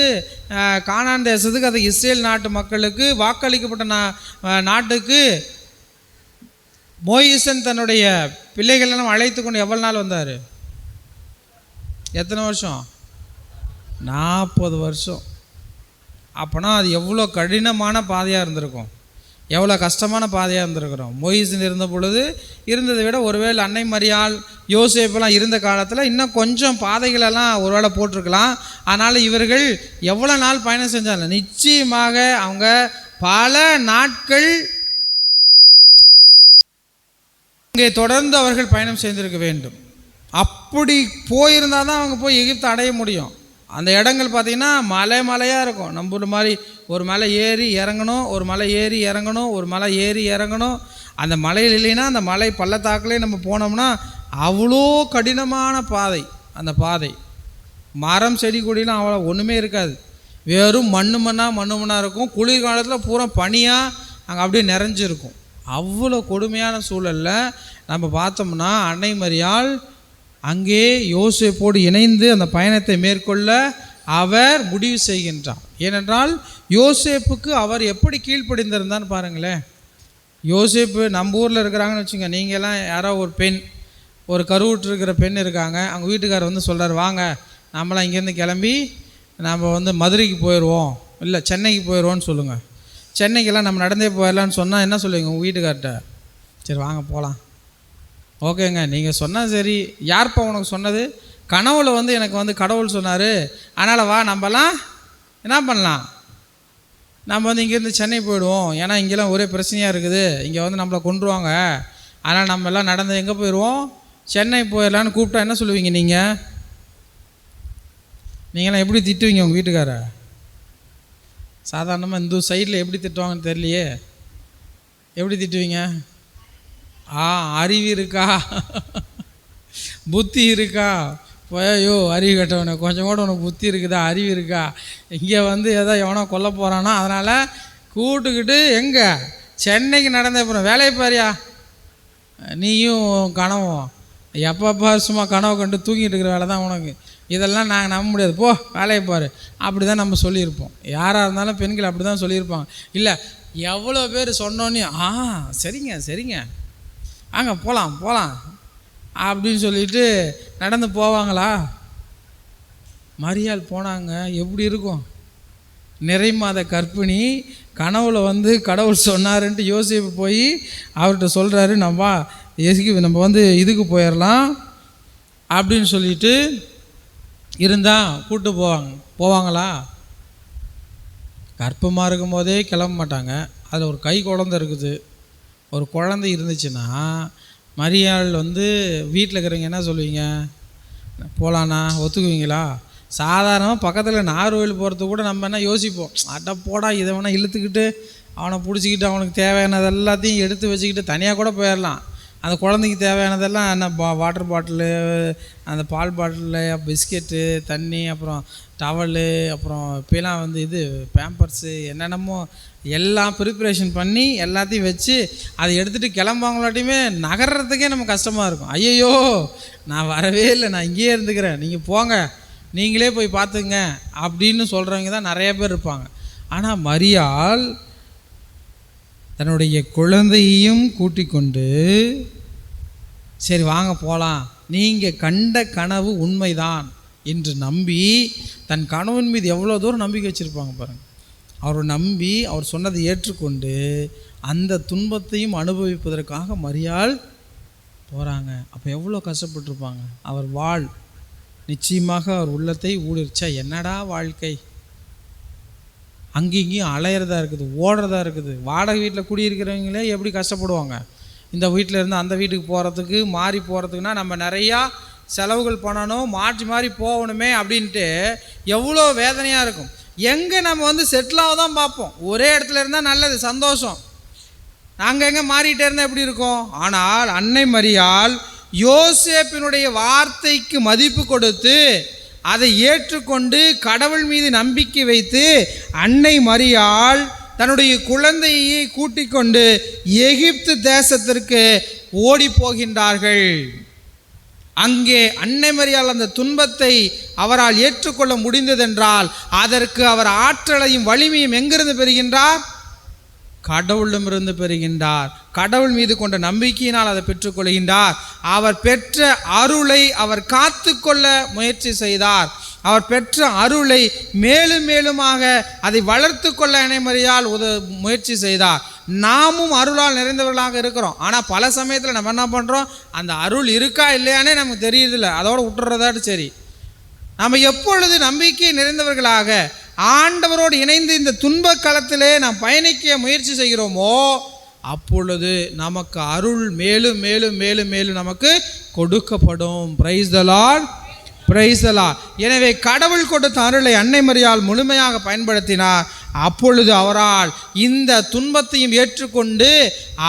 கானான் தேசத்துக்கு, அது இஸ்ரேல் நாட்டு மக்களுக்கு வாக்களிக்கப்பட்ட நாட்டுக்கு மோயிசன் தன்னுடைய பிள்ளைகளெல்லாம் அழைத்து கொண்டு எவ்வளோ நாள் வந்தார்? எத்தனை வருஷம்? 40 வருஷம். அப்போனா அது எவ்வளோ கடினமான பாதையாக இருந்திருக்கும், எவ்வளோ கஷ்டமான பாதையாக இருந்திருக்கிறோம். மோயிசன் இருந்த பொழுது இருந்ததை விட ஒருவேளை அன்னை மரியாள் யோசேப்பெல்லாம் இருந்த காலத்தில் இன்னும் கொஞ்சம் பாதைகளெல்லாம் ஒருவேளை போட்டிருக்கலாம். அதனால் இவர்கள் எவ்வளோ நாள் பயணம் செஞ்சாங்க, நிச்சயமாக அவங்க பல நாட்கள் இங்கே தொடர்ந்து அவர்கள் பயணம் செய்திருக்க வேண்டும். அப்படி போயிருந்தால் தான் அவங்க போய் எகிப்தை அடைய முடியும். அந்த இடங்கள் பார்த்திங்கன்னா மலையாக இருக்கும். நம்ம மாதிரி ஒரு மலை ஏறி இறங்கணும், ஒரு மலை ஏறி இறங்கணும், ஒரு மலை ஏறி இறங்கணும். அந்த மலையில் இல்லைன்னா அந்த மலை பள்ளத்தாக்கிலே நம்ம போனோம்னா அவ்வளோ கடினமான பாதை. அந்த பாதை மரம் செடி கொடிலாம் அவ்வளோ ஒன்றுமே இருக்காது, வெறும் மண்ணாக இருக்கும். குளிர்காலத்தில் பூரா பனியாக அங்கே அப்படியே நிறைஞ்சிருக்கும். அவ்வளோ கொடுமையான சூழலில் நம்ம பார்த்தோம்னா அன்னை மரியாள் அங்கே யோசேப்போடு இணைந்து அந்த பயணத்தை மேற்கொள்ள அவர் முடிவு செய்கின்றார். ஏனென்றால் யோசேப்புக்கு அவர் எப்படி கீழ்ப்படிந்திருந்தான்னு பாருங்களேன். யோசேப்பு நம்ம ஊரில் இருக்கிறாங்கன்னு வச்சுங்க, நீங்கள்லாம் யாரோ ஒரு பெண், ஒரு கருவுற்றிருக்கிற பெண் இருக்காங்க, அவங்க வீட்டுக்காரர் வந்து சொல்கிறார், வாங்க நம்மளாம் இங்கேருந்து கிளம்பி நம்ம மதுரைக்கு போயிடுவோம், இல்லை சென்னைக்கு போயிடுவோன்னு சொல்லுங்கள். சென்னைக்கெல்லாம் நம்ம நடந்தே போயிடலான்னு சொன்னால் என்ன சொல்லுவீங்க உங்கள் வீட்டுக்கார்ட்ட? சரி வாங்க போகலாம். ஓகேங்க, நீங்கள் சொன்னால் சரி. யார்ப்பா உனக்கு சொன்னது? கனவுல எனக்கு கடவுள் சொன்னார், அதனால் வா நம்மலாம் என்ன பண்ணலாம், நம்ம இங்கேருந்து சென்னை போயிடுவோம், ஏன்னா இங்கெல்லாம் ஒரே பிரச்சனையாக இருக்குது, இங்கே நம்மளை கொண்டுருவாங்க, அதனால் நம்ம எல்லாம் நடந்து எங்கே போயிடுவோம், சென்னை போயிடலான்னு கூப்பிட்டா என்ன சொல்லுவீங்க? நீங்களாம் எப்படி திட்டுவீங்க உங்கள் வீட்டுக்கார? சாதாரணமாக இந்த சைடில் எப்படி திட்டுவாங்கன்னு தெரியலையே, எப்படி திட்டுவீங்க? அறிவு இருக்கா, புத்தி இருக்கா? ஐயோ அறிவு கட்டவனே, கொஞ்சம் கூட உனக்கு புத்தி இருக்குதா, அறிவு இருக்கா? இங்கே ஏதோ எவனோ கொல்ல போகிறானா, அதனால் கூட்டுக்கிட்டு எங்கே சென்னைக்கு நடந்த அப்புறம் வேலையை பாரியா, நீயும் கனவும் எப்பப்பா சும்மா கனவு கண்டு தூங்கிட்டு இருக்கிற வேலை தான் உனக்கு, இதெல்லாம் நாங்கள் நம்ப முடியாது, போ வேலையை பாரு, அப்படி தான் நம்ம சொல்லியிருப்போம். யாராக இருந்தாலும் பெண்கள் அப்படி தான் சொல்லியிருப்பாங்க. இல்லை எவ்வளோ பேர் சொன்னோன்னே சரிங்க அங்கே போகலாம் அப்படின்னு சொல்லிட்டு நடந்து போவாங்களா? மரியாள் போனாங்க. எப்படி இருக்கும்? நிறை மாத கர்ப்பிணி, கனவுல கடவுள் சொன்னாருன்ட்டு யோசிப்பு போய் அவர்கிட்ட சொல்கிறாரு, நம்ம இதுக்கு போயிடலாம் அப்படின்னு சொல்லிட்டு இருந்தால் கூப்பிட்டு போவாங்களா? கர்ப்பமாக இருக்கும் போதே கிளம்ப மாட்டாங்க. அதில் ஒரு கை குழந்தை இருக்குது, ஒரு குழந்தை இருந்துச்சுன்னா மரியாள் வீட்டில் இருக்கிறவங்க என்ன சொல்லுவீங்க? போகலாண்ணா ஒத்துக்குவீங்களா? சாதாரணமாக பக்கத்தில் நார்வேல் போகிறதுக்கு கூட நம்ம என்ன யோசிப்போம், அட்டை போடா இதை வேணால் இழுத்துக்கிட்டு அவனை பிடிச்சிக்கிட்டு அவனுக்கு தேவையானது எல்லாத்தையும் எடுத்து வச்சுக்கிட்டு தனியாக கூட போயிடலாம். அந்த குழந்தைக்கு தேவையானதெல்லாம் என்ன வாட்டர் பாட்டிலு, அந்த பால் பாட்டிலு, பிஸ்கெட்டு, தண்ணி, அப்புறம் டவலு, அப்புறம் இப்போலாம் இது பேம்பர்ஸு, என்னென்னமோ எல்லாம் ப்ரிப்ரேஷன் பண்ணி எல்லாத்தையும் வச்சு அதை எடுத்துகிட்டு கிளம்பாங்களாட்டியுமே நகர்றதுக்கே நம்ம கஷ்டமாக இருக்கும். ஐயையோ நான் வரவே இல்லை, நான் இங்கேயே இருந்துக்கிறேன், நீங்கள் போங்க, நீங்களே போய் பார்த்துங்க அப்படின்னு சொல்கிறவங்க தான் நிறைய பேர் இருப்பாங்க. ஆனால் மரியாள் தன்னுடைய குழந்தையையும் கூட்டிக் கொண்டு சரி வாங்க போகலாம், நீங்கள் கண்ட கனவு உண்மைதான் என்று நம்பி தன் கணவன் மீது எவ்வளோ தூரம் நம்பிக்கை வச்சுருப்பாங்க பாருங்கள். அவரை நம்பி அவர் சொன்னதை ஏற்றுக்கொண்டு அந்த துன்பத்தையும் அனுபவிப்பதற்காக மரியாள் போகிறாங்க. அப்போ எவ்வளோ கஷ்டப்பட்டுருப்பாங்க. அவர் வாழ் நிச்சயமாக அவர் உள்ளத்தை ஊடுருச்சா. என்னடா வாழ்க்கை, அங்கேயும் இங்கேயும் அலையிறதா இருக்குது, ஓடுறதா இருக்குது. வாடகை வீட்டில் குடியிருக்கிறவங்களே எப்படி கஷ்டப்படுவாங்க. இந்த வீட்டில் இருந்து அந்த வீட்டுக்கு போகிறதுக்கு மாறி போகிறதுக்குன்னா நம்ம நிறையா செலவுகள் பண்ணணும், மாற்றி மாறி போகணுமே அப்படின்ட்டு எவ்வளோ வேதனையாக இருக்கும். எங்கே நம்ம செட்டில் ஆக தான் பார்ப்போம். ஒரே இடத்துல இருந்தால் நல்லது, சந்தோஷம். நாங்கள் எங்கே மாறிட்டே இருந்தால் எப்படி இருக்கோம். ஆனால் அன்னை மரியாள் யோசேப்பினுடைய வார்த்தைக்கு மதிப்பு கொடுத்து அதை ஏற்றுக்கொண்டு கடவுள் மீது நம்பிக்கை வைத்து அன்னை மரியாள் தன்னுடைய குழந்தையை கூட்டிக் கொண்டு எகிப்து தேசத்திற்கு ஓடி போகின்றார்கள். அங்கே அன்னை மரியாள் அந்த துன்பத்தை அவரால் ஏற்றுக்கொள்ள முடிந்ததென்றால் அதற்கு அவர் ஆற்றலையும் வலிமையும் எங்கிருந்து பெறுகின்றார்? கடவுளிடமிருந்து பெறுகின்றார். கடவுள் மீது கொண்ட நம்பிக்கையினால் அதை பெற்றுக்கொள்கின்றார். அவர் பெற்ற அருளை அவர் காத்து கொள்ள முயற்சி செய்தார். அவர் பெற்ற அருளை மேலும் மேலுமாக அதை வளர்த்து கொள்ள அன்னை மரியாள் முயற்சி செய்தார். நாமும் அருளால் நிறைந்தவர்களாக இருக்கிறோம். ஆனால் பல சமயத்தில் நம்ம என்ன பண்ணுறோம், அந்த அருள் இருக்கா இல்லையானே நமக்கு தெரியுதில்லை, அதோட விட்டுறதாட்டு சரி. நம்ம எப்பொழுது நம்பிக்கை நிறைந்தவர்களாக ஆண்டவரோடு இணைந்து இந்த துன்ப காலத்திலே நாம் பயணிக்க முயற்சி செய்கிறோமோ அப்பொழுது நமக்கு அருள் மேலும் மேலும் மேலும் மேலும் நமக்கு கொடுக்கப்படும். Praise the Lord, praise the Lord. எனவே கடவுள் கொடுத்த அருளை அன்னை மரியாள் முழுமையாக பயன்படுத்தினார். அப்பொழுது அவரால் இந்த துன்பத்தையும் ஏற்றுக்கொண்டு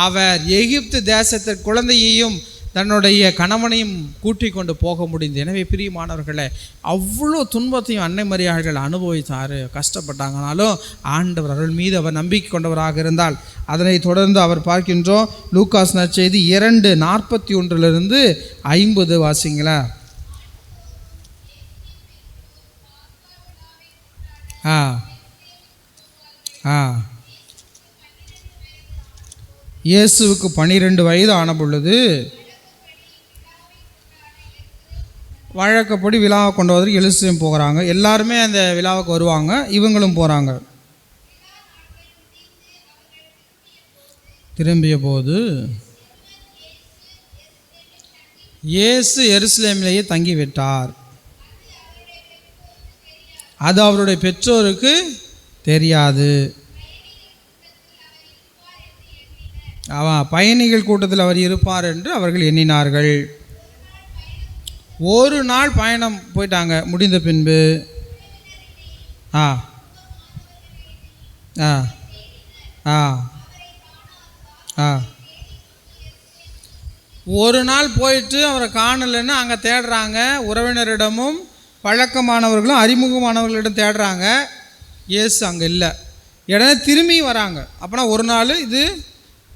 அவர் எகிப்து தேசத்திற்கு குழந்தையையும் தன்னுடைய கணவனையும் கூட்டிக் கொண்டு போக முடிந்தது. எனவே பிரியமானவர்களே, அவ்வளோ துன்பத்தையும் அன்னை மரியாள்கள் அனுபவித்தார், கஷ்டப்பட்டாங்கனாலும் ஆண்டவர் அருள் மீது அவர் நம்பிக்கை கொண்டவராக இருந்தால் அதனை தொடர்ந்து அவர் பார்க்கின்றோம். லூக்காஸ் நற்செய்தி 2:41 வாசிங்களா. இயேசுவுக்கு 12 வயது ஆன பொழுது வழக்கப்படி விழாவை கொண்டு வந்து எருசலேம் போகிறாங்க. எல்லாருமே அந்த விழாவுக்கு வருவாங்க, இவங்களும் போகிறாங்க. திரும்பிய போது இயேசு எருசலேமிலேயே தங்கிவிட்டார். அது அவருடைய பெற்றோருக்கு தெரியாது. பயணிகள் கூட்டத்தில் அவர் இருப்பார் என்று அவர்கள் எண்ணினார்கள். ஒரு நாள் பயணம் போயிட்டாங்க. முடிந்த பின்பு ஒரு நாள் போயிட்டு அவரை காணலைன்னு அங்கே தேடுறாங்க. உறவினரிடமும் பழக்கமானவர்களும் அறிமுகமானவர்களிடம் தேடுறாங்க. இயேசு அங்கே இல்லை. உடனே திரும்பி வராங்க. அப்போனா ஒரு நாள், இது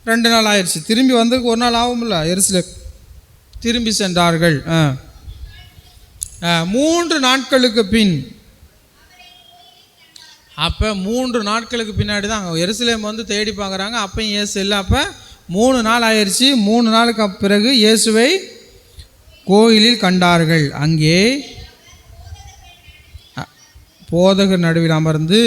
2 நாள் ஆயிடுச்சு. திரும்பி வந்ததுக்கு ஒரு நாள் ஆகும்ல. எருசலேம் திரும்பி சென்றார்கள். 3 நாட்களுக்கு பின், அப்போ 3 நாட்களுக்கு பின்னாடி தான் அங்கே எருசலேம் வந்து தேடி பார்க்குறாங்க. அப்பையும் இயேசு இல்லை. அப்போ 3 நாள் ஆயிடுச்சு. 3 நாளுக்கு பிறகு இயேசுவை கோயிலில் கண்டார்கள். அங்கே போதகர் நடுவில் அமர்ந்து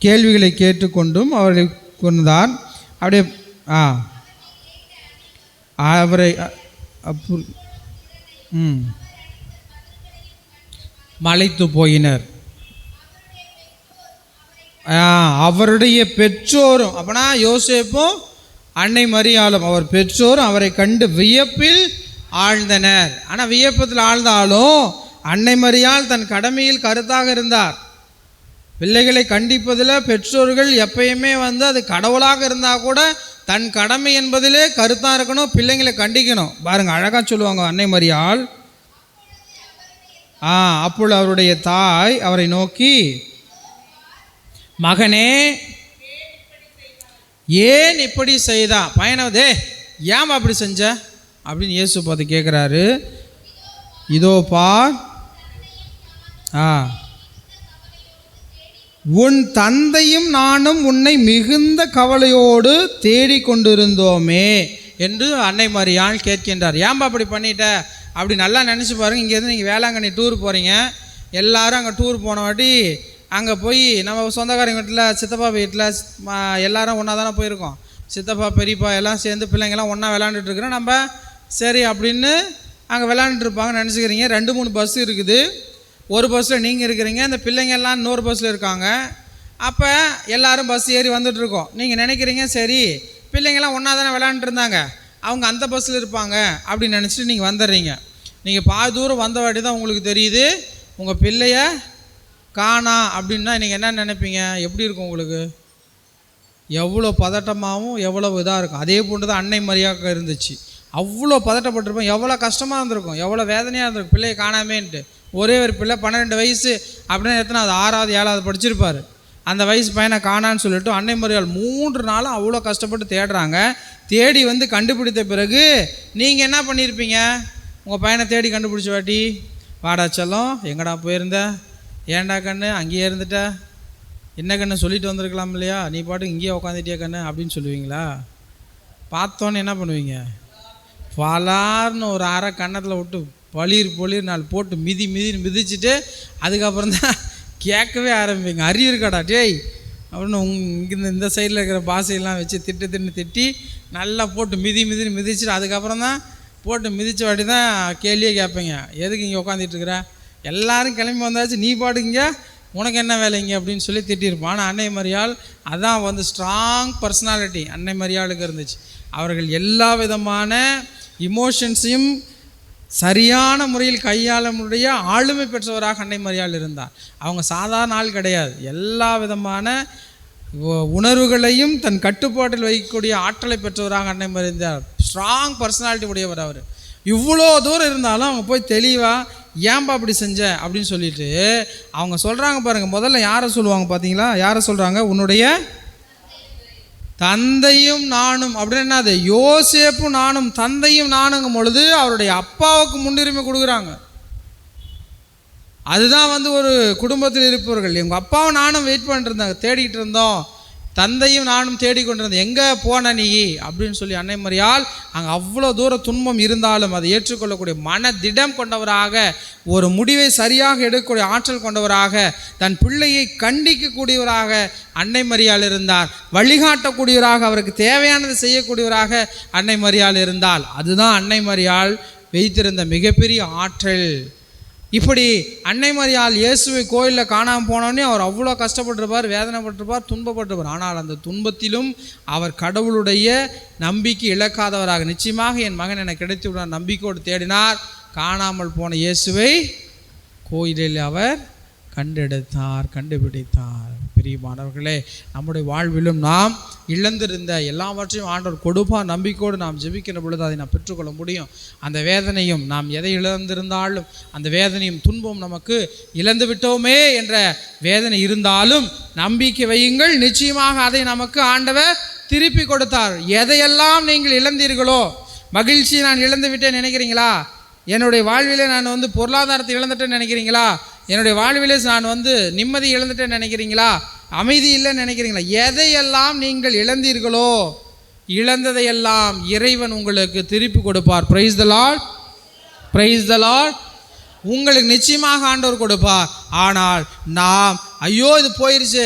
கேள்விகளை கேட்டுக்கொண்டும் அவர்களை கொண்டார். அப்படியே அவரை மலைத்து போயினர். அவருடைய பெற்றோரும், அப்பனா யோசேப்பும் அன்னை மரியாளும், அவர் பெற்றோரும் அவரை கண்டு வியப்பில் ஆழ்ந்தனர். ஆனால் வியப்பத்தில் ஆழ்ந்தாலும் அன்னை மரியாள் தன் கடமையில் கருத்தாக இருந்தார். பிள்ளைகளை கண்டிப்பதில் பெற்றோர்கள் எப்பயுமே அது கடவுளாக இருந்தால் கூட தன் கடமை என்பதிலே கருத்தாக இருக்கணும், பிள்ளைங்களை கண்டிக்கணும். பாருங்க, அழகாக சொல்லுவாங்க அன்னை மரியாள். அப்பொழுது அவருடைய தாய் அவரை நோக்கி, மகனே ஏன் இப்படி செய்தா? பையனதே ஏன் அப்படி செஞ்ச அப்படின்னு இயேசு பார்த்து கேட்குறாரு. இதோ பார், உன் தந்தையும் நானும் உன்னை மிகுந்த கவலையோடு தேடிக்கொண்டிருந்தோமே என்று அன்னை மரியாள் கேட்கின்றார். ஏன்பா அப்படி பண்ணிட்ட அப்படி நல்லா நினச்சி பாருங்கள். இங்கேருந்து நீங்கள் வேளாங்கண்ணி டூர் போகிறீங்க, எல்லோரும் அங்கே டூர் போன வாட்டி அங்கே போய் நம்ம சொந்தக்காரங்க வீட்டில், சித்தப்பா வீட்டில் எல்லோரும் ஒன்றா தானே போயிருக்கோம். சித்தப்பா பெரியப்பா எல்லாம் சேர்ந்து பிள்ளைங்கள்லாம் ஒன்றா விளாண்டுட்டுருக்குறோம். நம்ம சரி அப்படின்னு அங்கே விளாண்டுருப்பாங்கன்னு நினச்சிக்கிறீங்க. 2-3 பஸ் இருக்குது. ஒரு பஸ்ஸில் நீங்கள் இருக்கிறீங்க, அந்த பிள்ளைங்க எல்லாம் இன்னொரு பஸ்ஸில் இருக்காங்க. அப்போ எல்லோரும் பஸ் ஏறி வந்துட்டுருக்கோம். நீங்கள் நினைக்கிறீங்க சரி பிள்ளைங்கள்லாம் ஒன்றா தானே விளாண்டுருந்தாங்க, அவங்க அந்த பஸ்ஸில் இருப்பாங்க அப்படின்னு நினச்சிட்டு நீங்கள் வந்துடுறீங்க. நீங்கள் பாதி தூரம் வந்த வாட்டி தான் உங்களுக்கு தெரியுது உங்கள் பிள்ளைய காணா அப்படின்னா நீங்கள் என்ன நினைப்பீங்க? எப்படி இருக்கும் உங்களுக்கு? எவ்வளோ பதட்டமாகவும் எவ்வளோ இதாக இருக்கும். அதே போன்று தான் அன்னை மரியாதை இருந்துச்சு. அவ்வளோ பதட்டப்பட்டிருப்போம், எவ்வளோ கஷ்டமாக இருந்திருக்கும், எவ்வளோ வேதனையாக இருந்திருக்கும் பிள்ளையை காணாமேன்ட்டு. ஒரே ஒரு பிள்ளை 12 வயசு அப்படின்னு எத்தனை, அது 6வது 7வது படிச்சிருப்பார். அந்த வயசு பையனை காணான்னு சொல்லிட்டு அன்னை மரியாள் 3 நாளும் அவ்வளோ கஷ்டப்பட்டு தேடுறாங்க. தேடி வந்து கண்டுபிடித்த பிறகு நீங்கள் என்ன பண்ணியிருப்பீங்க? உங்கள் பையனை தேடி கண்டுபிடிச்ச வாட்டி, வாடா செல்லம் எங்கடா போயிருந்த, ஏன்டா கண்ணு அங்கேயே இருந்துட்ட, என்ன கண்ணு சொல்லிட்டு வந்திருக்கலாம் இல்லையா, நீ பாட்டு இங்கேயே உட்காந்துட்டியா கண்ணு அப்படின்னு சொல்லுவீங்களா? பார்த்தோன்னே என்ன பண்ணுவீங்க? பலார்னு ஒரு அரை கன்னத்தில் விட்டு பளிர் 4 போட்டு மிதிச்சுட்டு அதுக்கப்புறம் தான் கேட்கவே ஆரம்பிங்க. அறிவு இருக்காடா டேய் அப்படின்னு இங்கே இந்த சைடில் இருக்கிற பாசையெல்லாம் வச்சு திட்டி நல்லா போட்டு மிதிச்சுட்டு அதுக்கப்புறம் தான் போட்டு மிதித்த வாட்டி தான் கேள்வியே கேட்பீங்க. எதுக்கு இங்கே உட்காந்துட்டுருக்குற, எல்லோரும் கிளம்பி வந்தாச்சு, நீ பாட்டுங்க உனக்கு என்ன வேலைங்க அப்படின்னு சொல்லி திட்டியிருப்பான். ஆனால் அன்னை மரியாள் அதான் வந்து ஸ்ட்ராங் பர்சனாலிட்டி அன்னை மரியாளுக்கு இருந்துச்சு. அவர்கள் எல்லா விதமான இமோஷன்ஸையும் சரியான முறையில் கையாள முடிய ஆளுமை பெற்றவராக அன்னை மரியாள் இருந்தார். அவங்க சாதாரண ஆள் கிடையாது. எல்லா விதமான உணர்வுகளையும் தன் கட்டுப்பாட்டில் வைக்கக்கூடிய ஆற்றலை பெற்றவராக அன்னை மரியாள் இருந்தார். ஸ்ட்ராங் பர்சனாலிட்டி உடையவர் அவர். இவ்வளோ தூரம் இருந்தாலும் அவங்க போய் தெளிவாக ஏன்பா அப்படி செஞ்ச அப்படின்னு சொல்லிட்டு அவங்க சொல்கிறாங்க பாருங்கள். முதல்ல யாரை சொல்லுவாங்க பார்த்தீங்களா? யாரை சொல்கிறாங்க? உன்னுடைய தந்தையும் நானும் அப்படின்னு. என்னது? யோசேப்பும் நானும் தந்தையும் நானுங்கும் பொழுது அவருடைய அப்பாவுக்கு முன்னுரிமை கொடுக்குறாங்க. அதுதான் வந்து ஒரு குடும்பத்தில் இருப்பவர்கள். எங்கள் அப்பாவும் நானும் வெயிட் பண்ணிட்டு இருந்தாங்க, தேடிக்கிட்டு இருந்தோம், தந்தையும் நானும் தேடிக்கொண்டிருந்தோம், எங்கே போன நீ அப்படின்னு சொல்லி அன்னை மரியாள் அங்கே அவ்வளோ தூர துன்பம் இருந்தாலும் அதை ஏற்றுக்கொள்ளக்கூடிய மனதிடம் கொண்டவராக, ஒரு முடிவை சரியாக எடுக்கக்கூடிய ஆற்றல் கொண்டவராக, தன் பிள்ளையை கண்டிக்கக்கூடியவராக அன்னை மரியாள் இருந்தார். வழிகாட்டக்கூடியவராக, அவருக்கு தேவையானதை செய்யக்கூடியவராக அன்னை மரியாள் இருந்தால். அதுதான் அன்னை மரியாள் வைத்திருந்த மிகப்பெரிய ஆற்றல். இப்படி அன்னை மரியாள் இயேசுவை கோயிலில் காணாமல் போனோடனே அவர் அவ்வளோ கஷ்டப்பட்டிருப்பார், வேதனைப்பட்டிருப்பார், துன்பப்பட்டிருப்பார். ஆனால் அந்த துன்பத்திலும் அவர் கடவுளுடைய நம்பிக்கை இழக்காதவராக, நிச்சயமாக என் மகன் எனக்கு கிடைத்து விட நம்பிக்கையோடு தேடினார். காணாமல் போன இயேசுவை கோயிலில் அவர் கண்டுபிடித்தார். பிரியமானவர்களே, நம்முடைய வாழ்விலும் நாம் இழந்திருந்த எல்லாவற்றையும் ஆண்டவர் கொடுப்பார். நம்பிக்கையோடு நாம் ஜெபிக்கிற பொழுது அதை நாம் பெற்றுக்கொள்ள முடியும். அந்த வேதனையும், நாம் எதை இழந்திருந்தாலும் அந்த வேதனையும் துன்பம் நமக்கு இழந்து விட்டோமே என்ற வேதனை இருந்தாலும் நம்பிக்கை வையுங்கள், நிச்சயமாக அதை நமக்கு ஆண்டவர் திருப்பி கொடுத்தார். எதையெல்லாம் நீங்கள் இழந்தீர்களோ, மகிழ்ச்சியை நான் இழந்து விட்டேன் நினைக்கிறீங்களா? என்னுடைய வாழ்விலே நான் வந்து பொருளாதாரத்தை இழந்துட்டேன்னு நினைக்கிறீங்களா? என்னுடைய வாழ்விலே நான் வந்து நிம்மதி இழந்துட்டேன்னு நினைக்கிறீங்களா? அமைதி இல்லைன்னு நினைக்கிறீங்களா? எதையெல்லாம் நீங்கள் இழந்தீர்களோ, இழந்ததையெல்லாம் இறைவன் உங்களுக்கு திருப்பி கொடுப்பார். Praise the Lord, praise the Lord. உங்களுக்கு நிச்சயமாக ஆண்டவர் கொடுப்பார். ஆனால் நாம் ஐயோ இது போயிருச்சே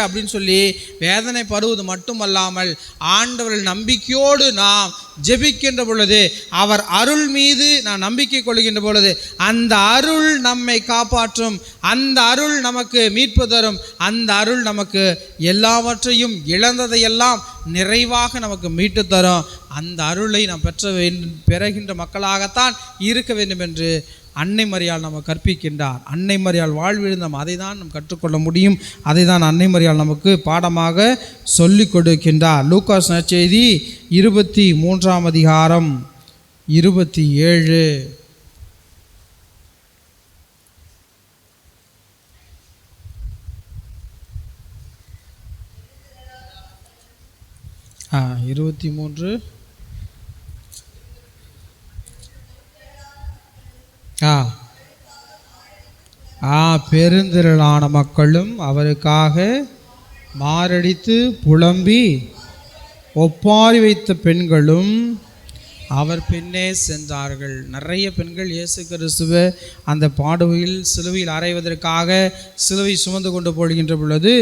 அப்படின்னு சொல்லி வேதனை படுவது மட்டுமல்லாமல் ஆண்டவர்கள் நம்பிக்கையோடு நாம் ஜெபிக்கின்ற பொழுது, அவர் அருள் மீது நான் நம்பிக்கை கொள்கின்ற பொழுது அந்த அருள் நம்மை காப்பாற்றும், அந்த அருள் நமக்கு மீட்பு தரும், அந்த அருள் நமக்கு எல்லாவற்றையும் இழந்ததையெல்லாம் நிறைவாக நமக்கு மீட்டு தரும். அந்த அருளை நாம் பெறுகின்ற மக்களாகத்தான் இருக்க வேண்டும் என்று அன்னை மரியாள் நம்ம கற்பிக்கின்றார். அன்னை மரியாள் வாழ்வில் நாம் அதை தான் நாம் கற்றுக்கொள்ள முடியும். அதை தான் அன்னை மரியாள் நமக்கு பாடமாக சொல்லிக் கொடுக்கின்றார். லூக்காஸ் நற்செய்தி 23ஆம் அதிகாரம் 27. 23. பெருந்திரளான மக்களும் அவருக்காக மாரடித்து புலம்பி ஒப்பாரி வைத்த பெண்களும் அவர் பின்னே சென்றார்கள். நிறைய பெண்கள் இயேசு கிறிஸ்துவை அந்த பாடுவையில் சிலுவையில் அறைவதற்காக சிலுவை சுமந்து கொண்டு போகின்ற பொழுது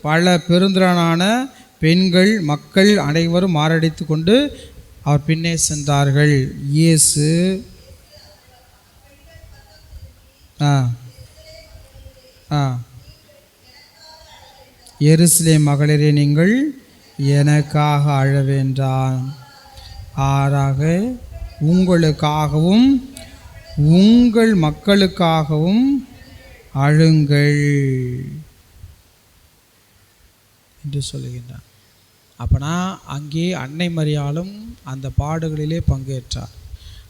பல பெருந்திரளான பெண்கள் மக்கள் அனைவரும் மாரடித்து கொண்டு அவர் பின்னே சென்றார்கள். இயேசு எருசலேம் மகளிரே, நீங்கள் எனக்காக அழ வேண்டாம், ஆறாக உங்களுக்காகவும் உங்கள் மக்களுக்காகவும் அழுங்கள் என்று சொல்லுகின்றார். அப்போனா அங்கே அன்னை மரியாளும் அந்த பாடுகளிலே பங்கேற்றார்.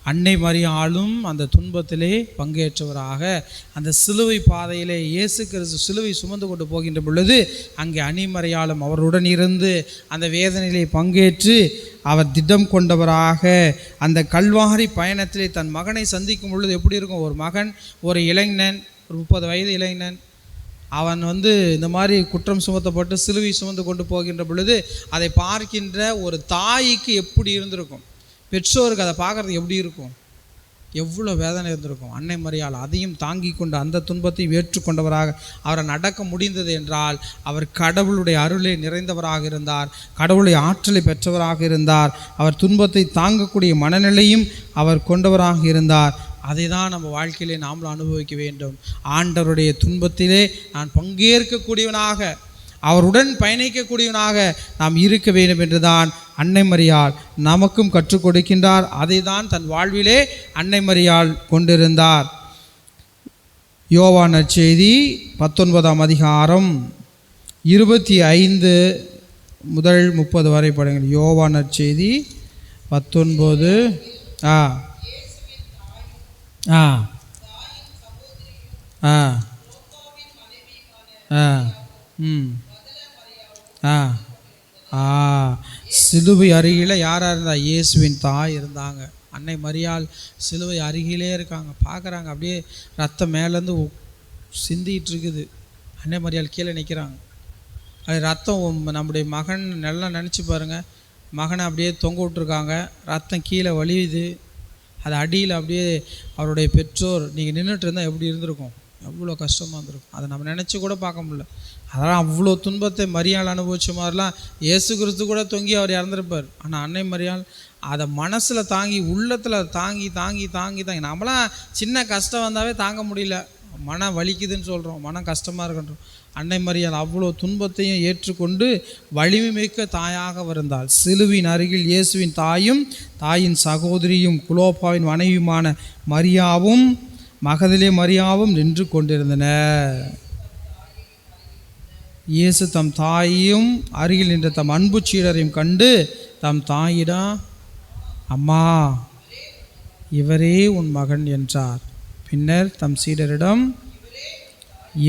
அன்னை மரியாளும் அந்த துன்பத்திலே பங்கேற்றவராக அந்த சிலுவை பாதையிலே இயேசு கிறிஸ்து சிலுவை சுமந்து கொண்டு போகின்ற பொழுது அங்கே அன்னை மரியாளும் அவருடன் இருந்து அந்த வேதனையிலே பங்கேற்று அவர் திட்டம் கொண்டவராக அந்த கல்வாரி பயணத்திலே தன் மகனை சந்திக்கும் பொழுது எப்படி இருக்கும்? ஒரு மகன், ஒரு இளைஞன், ஒரு 30 வயது இளைஞன், அவன் இந்த மாதிரி குற்றம் சுமத்தப்பட்டு சிலுவை சுமந்து கொண்டு போகின்ற பொழுது அதை பார்க்கின்ற ஒரு தாய்க்கு எப்படி இருந்திருக்கும்? பெற்றோருக்கு அதை பார்க்குறது எப்படி இருக்கும்? எவ்வளோ வேதனை இருந்திருக்கும்? அன்னை மரியாள் அதையும் தாங்கி கொண்டு அந்த துன்பத்தையும் ஏற்றுக்கொண்டவராக அவரை நடக்க முடிந்தது என்றால் அவர் கடவுளுடைய அருளை நிறைந்தவராக இருந்தார், கடவுளுடைய ஆற்றலை பெற்றவராக இருந்தார், அவர் துன்பத்தை தாங்கக்கூடிய மனநிலையும் அவர் கொண்டவராக இருந்தார். அதை தான் நம்ம வாழ்க்கையிலே நாமளும் அனுபவிக்க வேண்டும். ஆண்டவருடைய துன்பத்திலே நான் பங்கேற்கக்கூடியவனாக, அவருடன் பயணிக்கக்கூடியவனாக நாம் இருக்க வேண்டும் என்றுதான் அன்னை மரியாள் நமக்கும் கற்றுக் கொடுக்கின்றார். அதை தான் தன் வாழ்விலே அன்னை மரியாள் கொண்டிருந்தார். யோவான் நற்செய்தி 19ஆம் அதிகாரம் 25 முதல் 30 வரை படிங்கள். யோவான் நற்செய்தி 19 சிலுவை அருகில் யாராக இருந்தா? இயேசுவின் தாய் இருந்தாங்க. அன்னை மரியாள் சிலுவை அருகிலே இருக்காங்க, பார்க்குறாங்க. அப்படியே ரத்தம் மேலேருந்து சிந்திட்டு இருக்குது. அன்னை மரியாள் கீழே நிற்கிறாங்க. அது ரத்தம் நம்முடைய மகன் நல்லா நினச்சி பாருங்கள். மகனை அப்படியே தொங்க விட்டுருக்காங்க, ரத்தம் கீழே வலியுது. அது அடியில் அப்படியே அவருடைய பெற்றோர் நீங்கள் நின்றுட்டு இருந்தால் எப்படி இருந்திருக்கும்? எவ்வளோ கஷ்டமாக இருந்திருக்கும். அதை நம்ம நினச்சி கூட பார்க்க முடியல. அதெல்லாம் அவ்வளோ துன்பத்தை மரியாள் அனுபவிச்ச மாதிரிலாம் இயேசு கிறிஸ்து கூட தொங்கி அவர் இறந்துருப்பார். ஆனால் அன்னை மரியாள் அதை மனசில் தாங்கி, உள்ளத்தில் தாங்கி தாங்கி தாங்கி தாங்கி நம்மளாம் சின்ன கஷ்டம் வந்தாவே தாங்க முடியல, மனம் வலிக்குதுன்னு சொல்கிறோம், மனம் கஷ்டமாக இருக்குன்றோம். அன்னை மரியாள் அவ்வளோ துன்பத்தையும் ஏற்றுக்கொண்டு வலிமை மிக்க தாயாக இருந்தாள். சிலுவின் அருகில் இயேசுவின் தாயும் தாயின் சகோதரியும் குலோப்பாவின் மனைவியுமான மரியாவும் மகதிலே மரியாவும் நின்று கொண்டிருந்தனர். இயேசு தம் தாயையும் அருகில் நின்ற தம் அன்பு சீடரையும் கண்டு தம் தாயிடம், அம்மா, இவரே உன் மகன் என்றார். பின்னர் தம் சீடரிடம்,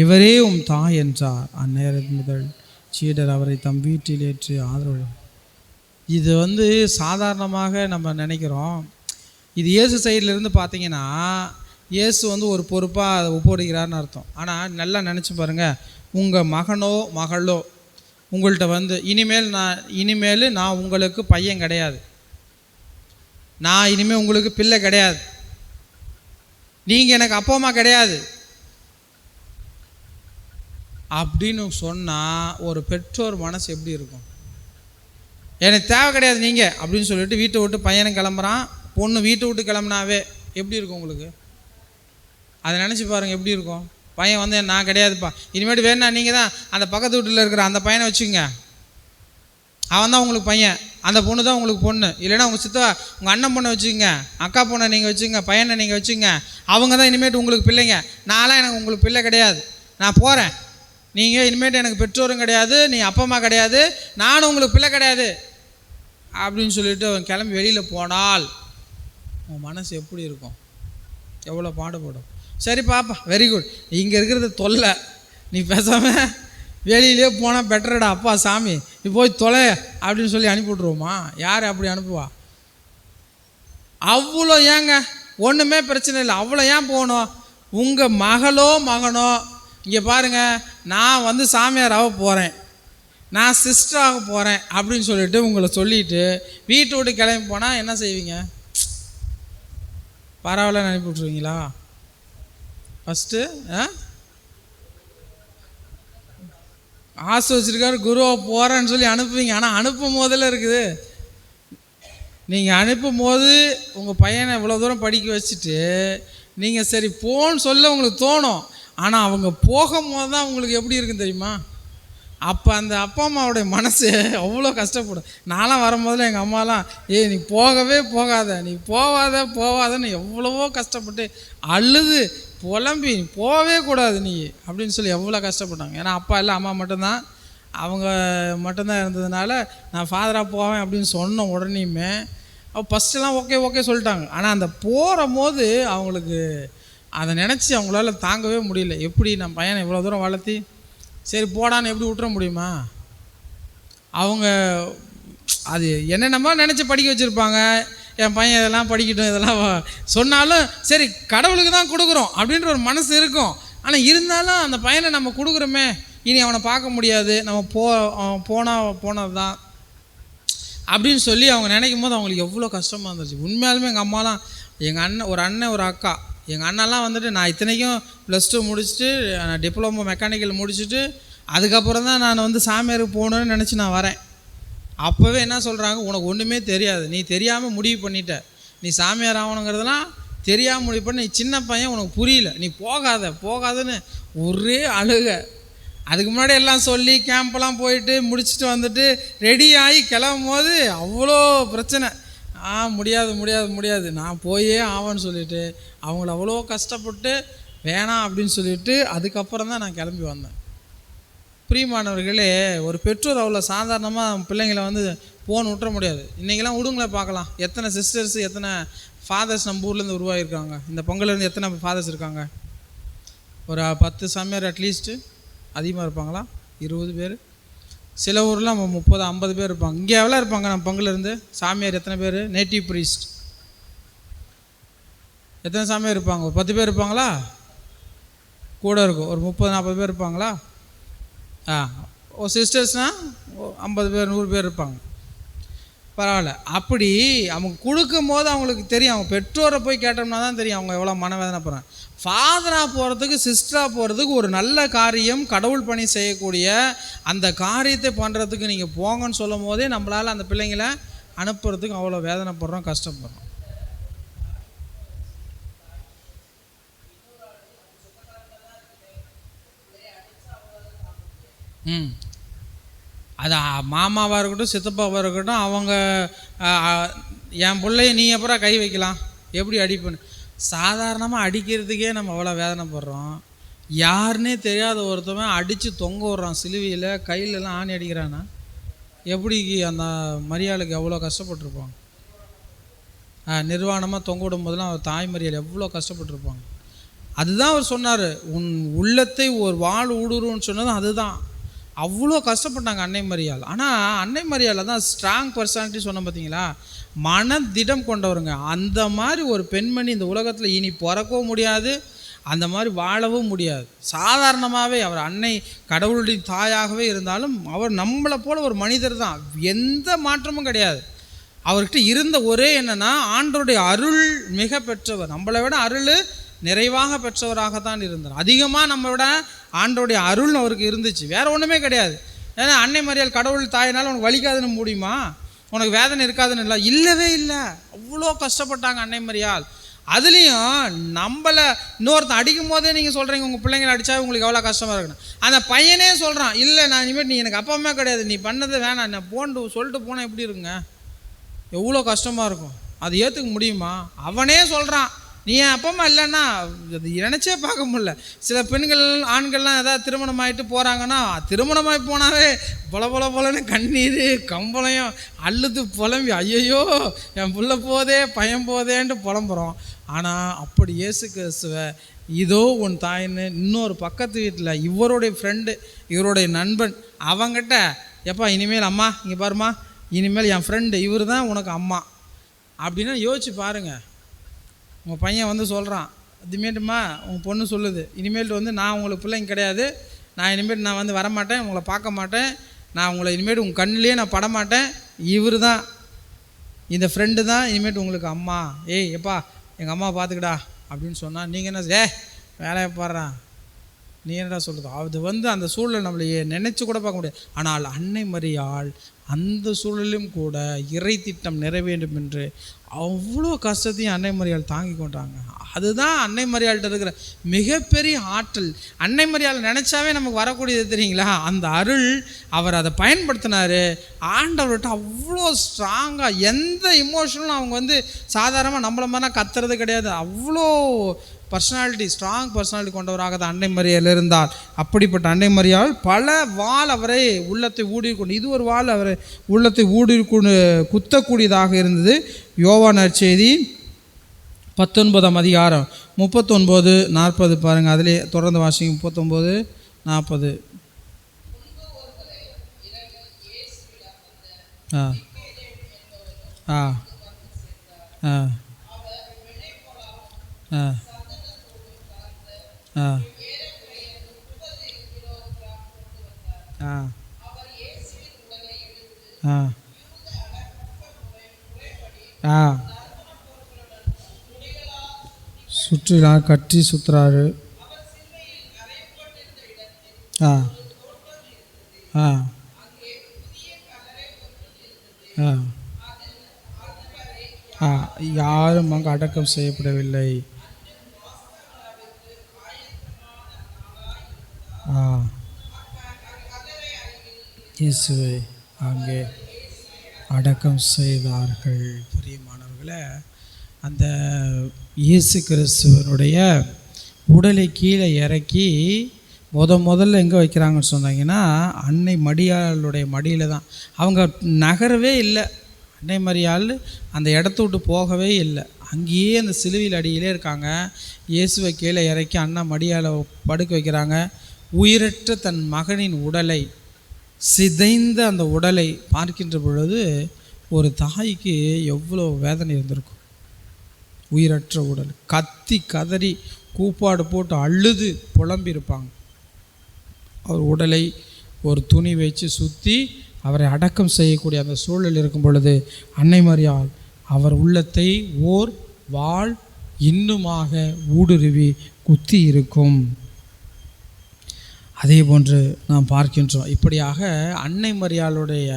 இவரே உம் தாய் என்றார். அந்நேரம் முதல் சீடர் அவரை தம் வீட்டில் ஏற்று ஆதரவு. இது சாதாரணமாக நம்ம நினைக்கிறோம். இது இயேசு சைட்லேருந்து பார்த்தீங்கன்னா இயேசு ஒரு பொறுப்பாக ஒப்படைக்கிறார்னு அர்த்தம். ஆனால் நல்லா நினச்சி பாருங்கள், உங்கள் மகனோ மகளோ உங்கள்கிட்ட இனிமேல் நான் உங்களுக்கு பையன் கிடையாது, நான் இனிமேல் உங்களுக்கு பிள்ளை கிடையாது, நீங்கள் எனக்கு அப்பா அம்மா கிடையாது அப்படின்னு சொன்னால் ஒரு பெற்றோர் மனசு எப்படி இருக்கும்? எனக்கு தேவை கிடையாது நீங்கள் அப்படின்னு சொல்லிட்டு வீட்டை விட்டு பையனை கிளம்புறான், பொண்ணு வீட்டை விட்டு கிளம்புனாவே எப்படி இருக்கும் உங்களுக்கு? அதை நினச்சி பாருங்கள் எப்படி இருக்கும். பையன் நான் கிடையாதுப்பா, இனிமேட்டு வேணா நீங்கள் தான் அந்த பக்கத்து வீட்டில் இருக்கிற அந்த பையனை வச்சுங்க, அவன் தான் உங்களுக்கு பையன், அந்த பொண்ணு தான் உங்களுக்கு பொண்ணு. இல்லைன்னா உங்கள் சித்தா உங்கள் அண்ணன் பொண்ணை வச்சுக்கோங்க, அக்கா பொண்ணை நீங்கள் வச்சுங்க, பையனை நீங்கள் வச்சுங்க, அவங்க தான் இனிமேட்டு உங்களுக்கு பிள்ளைங்க. நான்லாம் எனக்கு உங்களுக்கு பிள்ளை கிடையாது, நான் போகிறேன், நீங்கள் இனிமேட்டு எனக்கு பெற்றோரும் கிடையாது, நீ அப்பா அம்மா கிடையாது, நானும் உங்களுக்கு பிள்ளை கிடையாது அப்படின்னு சொல்லிட்டு அவன் கிளம்பி வெளியில் போனால் உன் மனசு எப்படி இருக்கும்? எவ்வளோ பாடுபடும். சரி பாப்பா, வெரி குட், இங்கே இருக்கிறது தொல்லை, நீ பேசாமல் வெளியிலே போனால் பெட்டரடா அப்பா சாமி நீ போய் தொலை அப்படின்னு சொல்லி அனுப்பி விட்ருவோமா? யார் அப்படி அனுப்புவா? அவ்வளோ ஏங்க ஒன்றுமே பிரச்சனை இல்லை, அவ்வளோ ஏன் போகணும்? உங்கள் மகனோ இங்கே பாருங்கள், நான் வந்து சாமியார் ஆக போகிறேன், நான் சிஸ்டர் ஆக போகிறேன் அப்படின்னு சொல்லிட்டு உங்களை சொல்லிவிட்டு வீட்டை விட்டு கிளம்பி போனால் என்ன செய்வீங்க? பரவாயில்ல அனுப்பி விட்ருவீங்களா? ஃபஸ்ட்டு ஆசை வச்சுருக்காரு குருவை போகிறேன்னு சொல்லி அனுப்புவீங்க. ஆனால் அனுப்பும் போதில் இருக்குது, நீங்கள் அனுப்பும் போது உங்கள் பையனை இவ்வளோ தூரம் படிக்க வச்சுட்டு நீங்கள் சரி போன்னு சொல்ல உங்களுக்கு தோணும். ஆனால் அவங்க போகும்போது தான் உங்களுக்கு எப்படி இருக்குன்னு தெரியுமா? அப்போ அந்த அப்பா அம்மாவுடைய மனசு அவ்வளோ கஷ்டப்படும். நான்லாம் வரும்போதில் எங்கள் அம்மாலாம் நீ போகவே போகாத, நீ போவாதன்னு எவ்வளவோ கஷ்டப்பட்டு அழுது புலம்பி நீ போகவே கூடாது நீ அப்படின்னு சொல்லி எவ்வளோ கஷ்டப்பட்டாங்க. ஏன்னா அப்பா இல்லை, அம்மா மட்டும்தான், அவங்க மட்டும்தான் இருந்ததுனால நான் ஃபாதராக போவேன் அப்படின்னு சொன்ன உடனேயுமே ஃபஸ்ட்டெல்லாம் ஓகே சொல்லிட்டாங்க. ஆனால் அந்த போகிற போது அவங்களுக்கு அதை நினச்சி அவங்களால தாங்கவே முடியல. எப்படி நம்ம பையனை இவ்வளோ தூரம் வளர்த்தி சரி போடான்னு எப்படி விட்டுற முடியுமா? அவங்க அது என்னென்னமோ நினச்சி படிக்க வச்சுருப்பாங்க. என் பையன் இதெல்லாம் படிக்கட்டும், இதெல்லாம் சொன்னாலும் சரி கடவுளுக்கு தான் கொடுக்குறோம் அப்படின்ற ஒரு மனசு இருக்கும். ஆனால் இருந்தாலும் அந்த பையனை நம்ம கொடுக்குறோமே, இனி அவனை பார்க்க முடியாது, நம்ம போனது தான் அப்படின்னு சொல்லி அவங்க நினைக்கும் போது அவங்களுக்கு எவ்வளோ கஷ்டமாக இருந்துச்சு. உண்மையாலுமே எங்கள் அம்மாலாம், எங்கள் அண்ணன் ஒரு அக்கா, எங்கள் அண்ணெல்லாம் வந்துட்டு நான் இத்தனைக்கும் +2 முடிச்சுட்டு நான் டிப்ளமோ மெக்கானிக்கல் முடிச்சுட்டு அதுக்கப்புறம் தான் நான் வந்து சாமியாருக்கு போகணுன்னு நினச்சி நான் வரேன். அப்போவே என்ன சொல்கிறாங்க, உனக்கு ஒன்றுமே தெரியாது, நீ தெரியாமல் முடிவு பண்ணிட்ட, நீ சாமியார் ஆகணுங்கிறதுலாம் தெரியாமல் முடிவு பண்ணி, நீ சின்ன பையன், உனக்கு புரியல, நீ போகாதன்னு ஒரே அழுக. அதுக்கு முன்னாடி எல்லாம் சொல்லி கேம்பெல்லாம் போயிட்டு முடிச்சுட்டு வந்துட்டு ரெடி ஆகி கிளம்பும் போது அவ்வளோ பிரச்சனை. முடியாது நான் போயே ஆவேன்னு சொல்லிட்டு அவங்கள அவ்வளோ கஷ்டப்பட்டு வேணாம் அப்படின்னு சொல்லிட்டு அதுக்கப்புறம் தான் நான் கிளம்பி வந்தேன். பிரியமானவர்களே, ஒரு பெற்றோர் அவ்வளோ சாதாரணமாக பிள்ளைங்களை வந்து போன் விட்டுற முடியாது. இன்றைக்கெல்லாம் விடுங்களேன் பார்க்கலாம், எத்தனை சிஸ்டர்ஸ் எத்தனை ஃபாதர்ஸ் நம்ம ஊர்லேருந்து உருவாகியிருக்காங்க. இந்த பொங்கலேருந்து எத்தனை ஃபாதர்ஸ் இருக்காங்க? ஒரு 10 சாமியார் அட்லீஸ்ட்டு அதிகமாக இருப்பாங்களா? 20 பேர், சில ஊரில் 30-50 பேர் இருப்பாங்க. இங்கே எவ்வளோ இருப்பாங்க நம்ம பங்குலேருந்து சாமியார் எத்தனை பேர்? நேட்டிவ் ப்ரீஸ்ட் எத்தனை சாமியார் இருப்பாங்க? ஒரு 10 பேர் இருப்பாங்களா? கூட இருக்கும் ஒரு 30-40 பேர் இருப்பாங்களா? ஒரு சிஸ்டர்ஸ்னால் 50 பேர் 100 பேர் இருப்பாங்க. பரவாயில்ல. அப்படி அவங்க கொடுக்கும் போது அவங்களுக்கு தெரியும், அவங்க பெற்றோரை போய் கேட்டோம்னா தான் தெரியும் அவங்க எவ்வளோ மனவேதனை போகிறாங்க. ஃபாதராக போகிறதுக்கு சிஸ்டராக போகிறதுக்கு ஒரு நல்ல காரியம், கடவுள் பணி செய்யக்கூடிய அந்த காரியத்தை பண்ணுறதுக்கு நீங்கள் போங்கன்னு சொல்லும் போதே நம்மளால் அந்த பிள்ளைங்களை அனுப்புறதுக்கு அவ்வளோ வேதனைப்படுறோம், கஷ்டப்படுறோம். அது மாமாவாக இருக்கட்டும் சித்தப்பாவாக இருக்கட்டும், அவங்க என் பிள்ளைய நீ அப்புறம் கை வைக்கலாம், எப்படி அடிப்பேன்னு சாதாரணமாக அடிக்கிறதுக்கே நம்ம அவ்வளோ வேதனைப்படுறோம். யாருன்னே தெரியாத ஒருத்தவன் அடித்து தொங்க விட்றான் சிலுவையில், கையிலலாம் ஆணி அடிக்கிறான்னா எப்படி அந்த மரியாளுக்கு எவ்வளோ கஷ்டப்பட்டுருப்பாங்க. நிர்வாணமாக தொங்க விடும் போதெல்லாம் அவர் தாய் மரியாள் எவ்வளோ கஷ்டப்பட்டுருப்பாங்க. அதுதான் அவர் சொன்னார், உன் உள்ளத்தை ஒரு வாழ் ஊடுருன்னு சொன்னதும் அதுதான். அவ்வளோ கஷ்டப்பட்டாங்க அன்னை மரியாள். ஆனால் அன்னை மரியாள் தான் ஸ்ட்ராங் பர்சனாலிட்டி சொன்ன பார்த்தீங்களா, மனதிடம் கொண்டவருங்க. அந்த மாதிரி ஒரு பெண்மணி இந்த உலகத்தில் இனி பிறக்கவும் முடியாது, அந்த மாதிரி வாழவும் முடியாது. சாதாரணமாகவே அவர் அன்னை கடவுளுடைய தாயாகவே இருந்தாலும் அவர் நம்மளை போல ஒரு மனிதர் தான், எந்த மாற்றமும் கிடையாது. அவர்கிட்ட இருந்த ஒரே என்னென்னா ஆண்டவருடைய அருள் மிக பெற்றவர், நம்மளை விட அருள் நிறைவாக பெற்றவராகத்தான் இருந்தார். அதிகமாக நம்ம விட ஆண்டவருடைய அருள் அவருக்கு இருந்துச்சு, வேறு ஒன்றுமே கிடையாது. ஏன்னா அன்னை மரியாள் கடவுள் தாயினால் உனக்கு வலிக்காதுன்னு முடியுமா, உனக்கு வேதனை இருக்காதுன்னு இல்லவே இல்லை. அவ்வளோ கஷ்டப்பட்டாங்க அன்னை மரியாள். அதுலேயும் நம்மளை இன்னொருத்தன் அடிக்கும் போதே நீங்கள் சொல்கிறீங்க உங்கள் பிள்ளைங்களை அடித்தா உங்களுக்கு எவ்வளோ கஷ்டமாக இருக்கணும். அந்த பையனே சொல்கிறான், இல்லை நான் இனிமேல் நீ எனக்கு அப்பா அம்மா கிடையாது, நீ பண்ணது வேணாம், நான் சொல்லிட்டு போனால் எப்படி இருக்குங்க, எவ்வளோ கஷ்டமாக இருக்கும். அது ஏற்றுக்க முடியுமா? அவனே சொல்கிறான், நீ என் அப்பா அம்மா இல்லைன்னா அது நினச்சே பார்க்க முடியல. சில பெண்கள் ஆண்கள்லாம் ஏதாவது திருமணம் ஆகிட்டு போகிறாங்கன்னா, திருமணமாகி போனாவே பொலன்னு கண்ணீர் கம்பளையும் அள்ளுது புலம்பி, ஐயோ என் புள்ள போதே பையன் போதேன்ட்டு புலம்புறோம். ஆனால் அப்படி இயேசு கிறிஸ்துவை இதோ உன் தாயின்னு இன்னொரு பக்கத்து வீட்டில் இவருடைய ஃப்ரெண்டு, இவருடைய நண்பன், அவங்கிட்ட எப்பா இனிமேல் அம்மா இங்கே பாருமா, இனிமேல் என் ஃப்ரெண்டு இவர் தான் உனக்கு அம்மா அப்படின்னா யோசிச்சு பாருங்கள். உங்கள் பையன் வந்து சொல்கிறான், இதுமேட்டுமா உங்கள் பொண்ணு சொல்லுது, இனிமேல்ட்டு வந்து நான் உங்களுக்கு பிள்ளைங்க கிடையாது, நான் இனிமேல் நான் வந்து வரமாட்டேன், உங்களை பார்க்க மாட்டேன், நான் உங்களை இனிமேட்டு உங்கள் கண்ணிலே நான் படமாட்டேன், இவர் தான் இந்த ஃப்ரெண்டு தான் இனிமேட்டு உங்களுக்கு அம்மா, ஏய் எப்பா எங்கள் அம்மா பார்த்துக்கடா அப்படின்னு சொன்னால் நீங்கள் என்ன வேலையை பாடுறான் நீ என்னடா சொல்கிறது? அது வந்து அந்த சூழலை நம்மளையே நினச்சி கூட பார்க்க முடியாது. ஆனால் அன்னை மரியாள் அந்த சூழலும் கூட இறை திட்டம் நிறைவேண்டும் என்று அவ்வளோ கஷ்டத்தையும் அன்னை மரியாள் தாங்கி கொண்டாங்க. அதுதான் அன்னை மரியாள்கிட்ட இருக்கிற மிகப்பெரிய ஆற்றல். அன்னை மரியாள் நினச்சாவே நமக்கு வரக்கூடியது தெரியுங்களா, அந்த அருள். அவர் அதை பயன்படுத்தினார். ஆண்டவர்கிட்ட அவ்வளோ ஸ்ட்ராங்காக எந்த இமோஷனும் அவங்க வந்து சாதாரணமாக நம்மள மாதிரிலாம் கத்துறது கிடையாது. அவ்வளோ பர்சனாலிட்டி, ஸ்ட்ராங் பர்சனாலிட்டி கொண்டவராக தான் அன்னை மரியாள் இருந்தார். அப்படிப்பட்ட அன்னை மரியாள் பல வாள் அவரை உள்ளத்தை ஊடுருவி, இது ஒரு வாள் அவரை உள்ளத்தை ஊடுருவி குத்தக்கூடியதாக இருந்தது. யோவான் நற்செய்தி 19ஆம் அதிகாரம் 39-40 பாருங்கள், அதிலே தொடர்ந்து வாசிங்க. 39-40. ஆ ஆ ஆ ஆ ஆ ஆ ஆ ஆ சுற்றிலா கட்டி சுற்றுறாரு. ஆ ஆ ஆ ஆ யாரும் அங்கு அடக்கம் செய்யப்படவில்லை. ஆ இயேசுவை அங்கே அடக்கம் செய்தார்கள். பிரியமானவர்களே, அந்த இயேசு கிறிஸ்துவனுடைய உடலை கீழே இறக்கி முதல்ல எங்கே வைக்கிறாங்கன்னு சொன்னாங்கன்னா அன்னை மரியாளுடைய மடியில் தான். அவங்க நகரவே இல்லை. அன்னை மரியாள் அந்த இடத்த விட்டு போகவே இல்லை. அங்கேயே அந்த சிலுவையில் அடியிலே இருக்காங்க. இயேசுவை கீழே இறக்கி அண்ணா மடியால் படுக்க வைக்கிறாங்க. உயிரற்ற தன் மகனின் உடலை, சிதைந்த அந்த உடலை பார்க்கின்ற பொழுது ஒரு தாய்க்கு எவ்வளோ வேதனை இருந்திருக்கும். உயிரற்ற உடல், கத்தி கதறி கூப்பாடு போட்டு அழுது புலம்பியிருப்பாங்க. அவர் உடலை ஒரு துணி வச்சு சுற்றி அவரை அடக்கம் செய்யக்கூடிய அந்த சூழல் இருக்கும் பொழுது அன்னை மரியாள் அவர் உள்ளத்தை ஓர் வாள் இன்னுமாக ஊடுருவி குத்தி இருக்கும். அதே போன்று நாம் பார்க்கின்றோம். இப்படியாக அன்னை மரியாளுடைய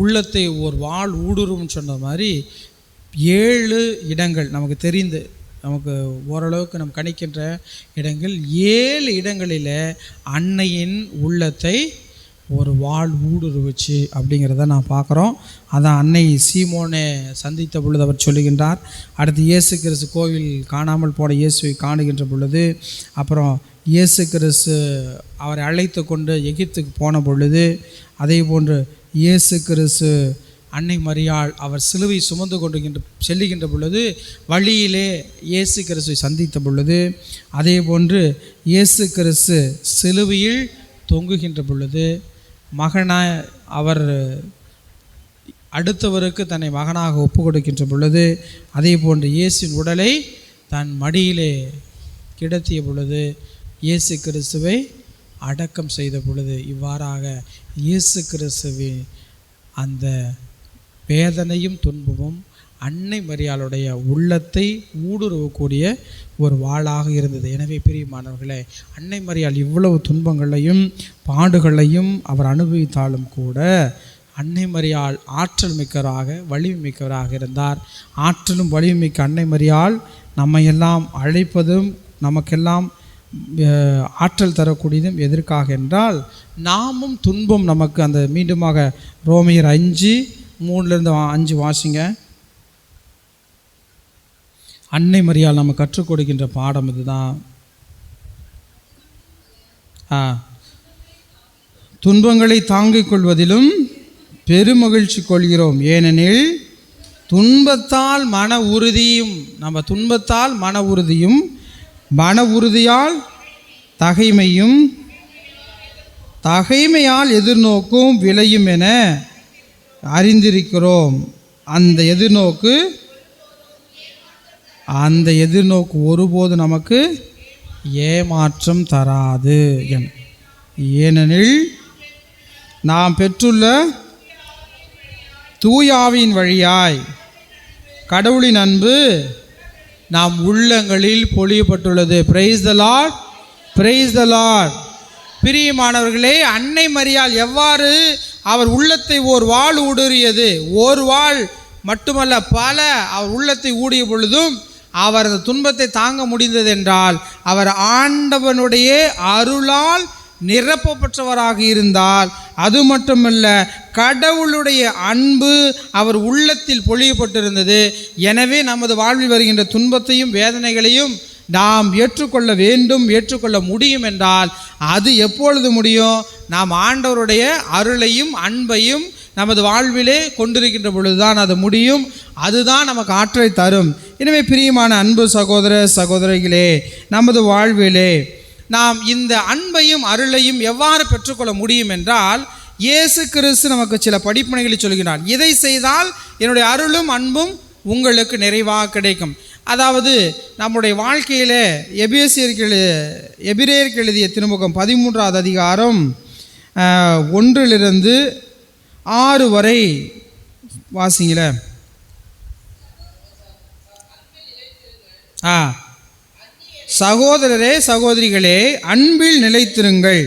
உள்ளத்தை ஒரு வாள் ஊடுருவும் சொன்ன மாதிரி 7 இடங்கள் நமக்கு தெரிந்து, நமக்கு ஓரளவுக்கு நம்ம கணிக்கின்ற இடங்கள், 7 இடங்களில் அன்னையின் உள்ளத்தை ஒரு வாள் ஊடுருவிச்சு அப்படிங்கிறத நான் பார்க்குறோம். அதான் அன்னை சீமோனை சந்தித்த பொழுது அவர் சொல்லுகின்றார். அடுத்து இயேசு கிறிஸ்து கோவில் காணாமல் போன இயேசுவை காணுகின்ற பொழுது, அப்புறம் இயேசு கிறிஸ்து அவரை அழைத்து கொண்டு எகிப்துக்கு போன பொழுது, அதே போன்று இயேசு கிறிஸ்து அன்னை மரியாள் அவர் சிலுவை சுமந்து கொண்டு செல்லுகின்ற பொழுது வழியிலே இயேசு கிறிஸ்துவை சந்தித்த பொழுது, அதே போன்று இயேசு கிறிஸ்து சிலுவையில் தொங்குகின்ற பொழுது மகனாய் அவர் அடுத்தவருக்கு தன்னை மகனாக ஒப்பு கொடுக்கின்ற பொழுது, அதே போன்று இயேசுவின் உடலை தன் மடியிலே கிடத்திய பொழுது, இயேசு கிறிஸ்துவை அடக்கம் செய்த பொழுது, இவ்வாறாக இயேசு கிறிஸ்துவின் அந்த வேதனையும் துன்பமும் அன்னை மரியாளுடைய உள்ளத்தை ஊடுருவக்கூடிய ஒரு வாளாக இருந்தது. எனவே பிரியமானவர்களே, அன்னை மரியாள் இவ்வளவு துன்பங்களையும் பாடுகளையும் அவர் அனுபவித்தாலும் கூட அன்னை மரியாள் ஆற்றல் மிக்கவராக வலிமை மிக்கவராக இருந்தார். ஆற்றலும் வலிமை மிக்க அன்னை மரியாள் நம்மையெல்லாம் அழைப்பதும் நமக்கெல்லாம் ஆற்றல் தரக்கூடியதும் எதற்காக என்றால், நாமும் துன்பம் நமக்கு அந்த மீண்டுமாக ரோமையர் 5:3-5 வாசிங்க. அன்னை மரியாள் நம்ம கற்றுக் கொடுக்கின்ற பாடம் இதுதான். துன்பங்களை தாங்கிக் கொள்வதிலும் பெருமகிழ்ச்சி கொள்கிறோம், ஏனெனில் துன்பத்தால் மன உறுதியும், நம்ம துன்பத்தால் மன உறுதியும், மன உறுதியால் தகைமையும், தகைமையால் எதிர்நோக்கும் விளையும் என அறிந்திருக்கிறோம். அந்த எதிர்நோக்கு ஒருபோது நமக்கு ஏமாற்றம் தராது. ஏனெனில் நாம் பெற்றுள்ள தூயாவின் வழியாய் கடவுளின் அன்பு நாம் உள்ளங்களில் பொழியப்பட்டுள்ளது. Praise the lord, praise the lord. பிரியமானவர்களே, அன்னை மரியாள் எவ்வாறு அவர் உள்ளத்தை ஓர் வாள் ஊடுருவியது, ஓர் வாள் மட்டுமல்ல பல அவர் உள்ளத்தை ஊடிய பொழுதும் அவர் அந்த துன்பத்தை தாங்க முடிந்தது என்றால் அவர் ஆண்டவனுடைய அருளால் நிரப்பப்பட்டவராக இருந்தால், அது மட்டுமல்ல கடவுளுடைய அன்பு அவர் உள்ளத்தில் பொழியப்பட்டிருந்தது. எனவே நமது வாழ்வில் வருகின்ற துன்பத்தையும் வேதனைகளையும் நாம் ஏற்றுக்கொள்ள வேண்டும், ஏற்றுக்கொள்ள முடியும் என்றால் அது எப்பொழுது முடியும்? நாம் ஆண்டவருடைய அருளையும் அன்பையும் நமது வாழ்விலே கொண்டிருக்கின்ற பொழுதுதான் அது முடியும். அதுதான் நமக்கு ஆற்றலை தரும். எனவே பிரியமான அன்பு சகோதர சகோதரிகளே, நமது வாழ்விலே நாம் இந்த அன்பையும் அருளையும் எவ்வாறு பெற்றுக்கொள்ள முடியும் என்றால், இயேசு கிறிஸ்து நமக்கு சில படிப்பினைகளை சொல்கிறார். இதை செய்தால் என்னுடைய அருளும் அன்பும் உங்களுக்கு நிறைவாக கிடைக்கும். அதாவது நம்முடைய வாழ்க்கையில் எபிரேயருக்கு எழுதிய திருமுகம் 13வது அதிகாரம் 1 to 6 வரை வாசிங்கள. சகோதரரே சகோதரிகளே, அன்பில் நிலைத்திருங்கள்.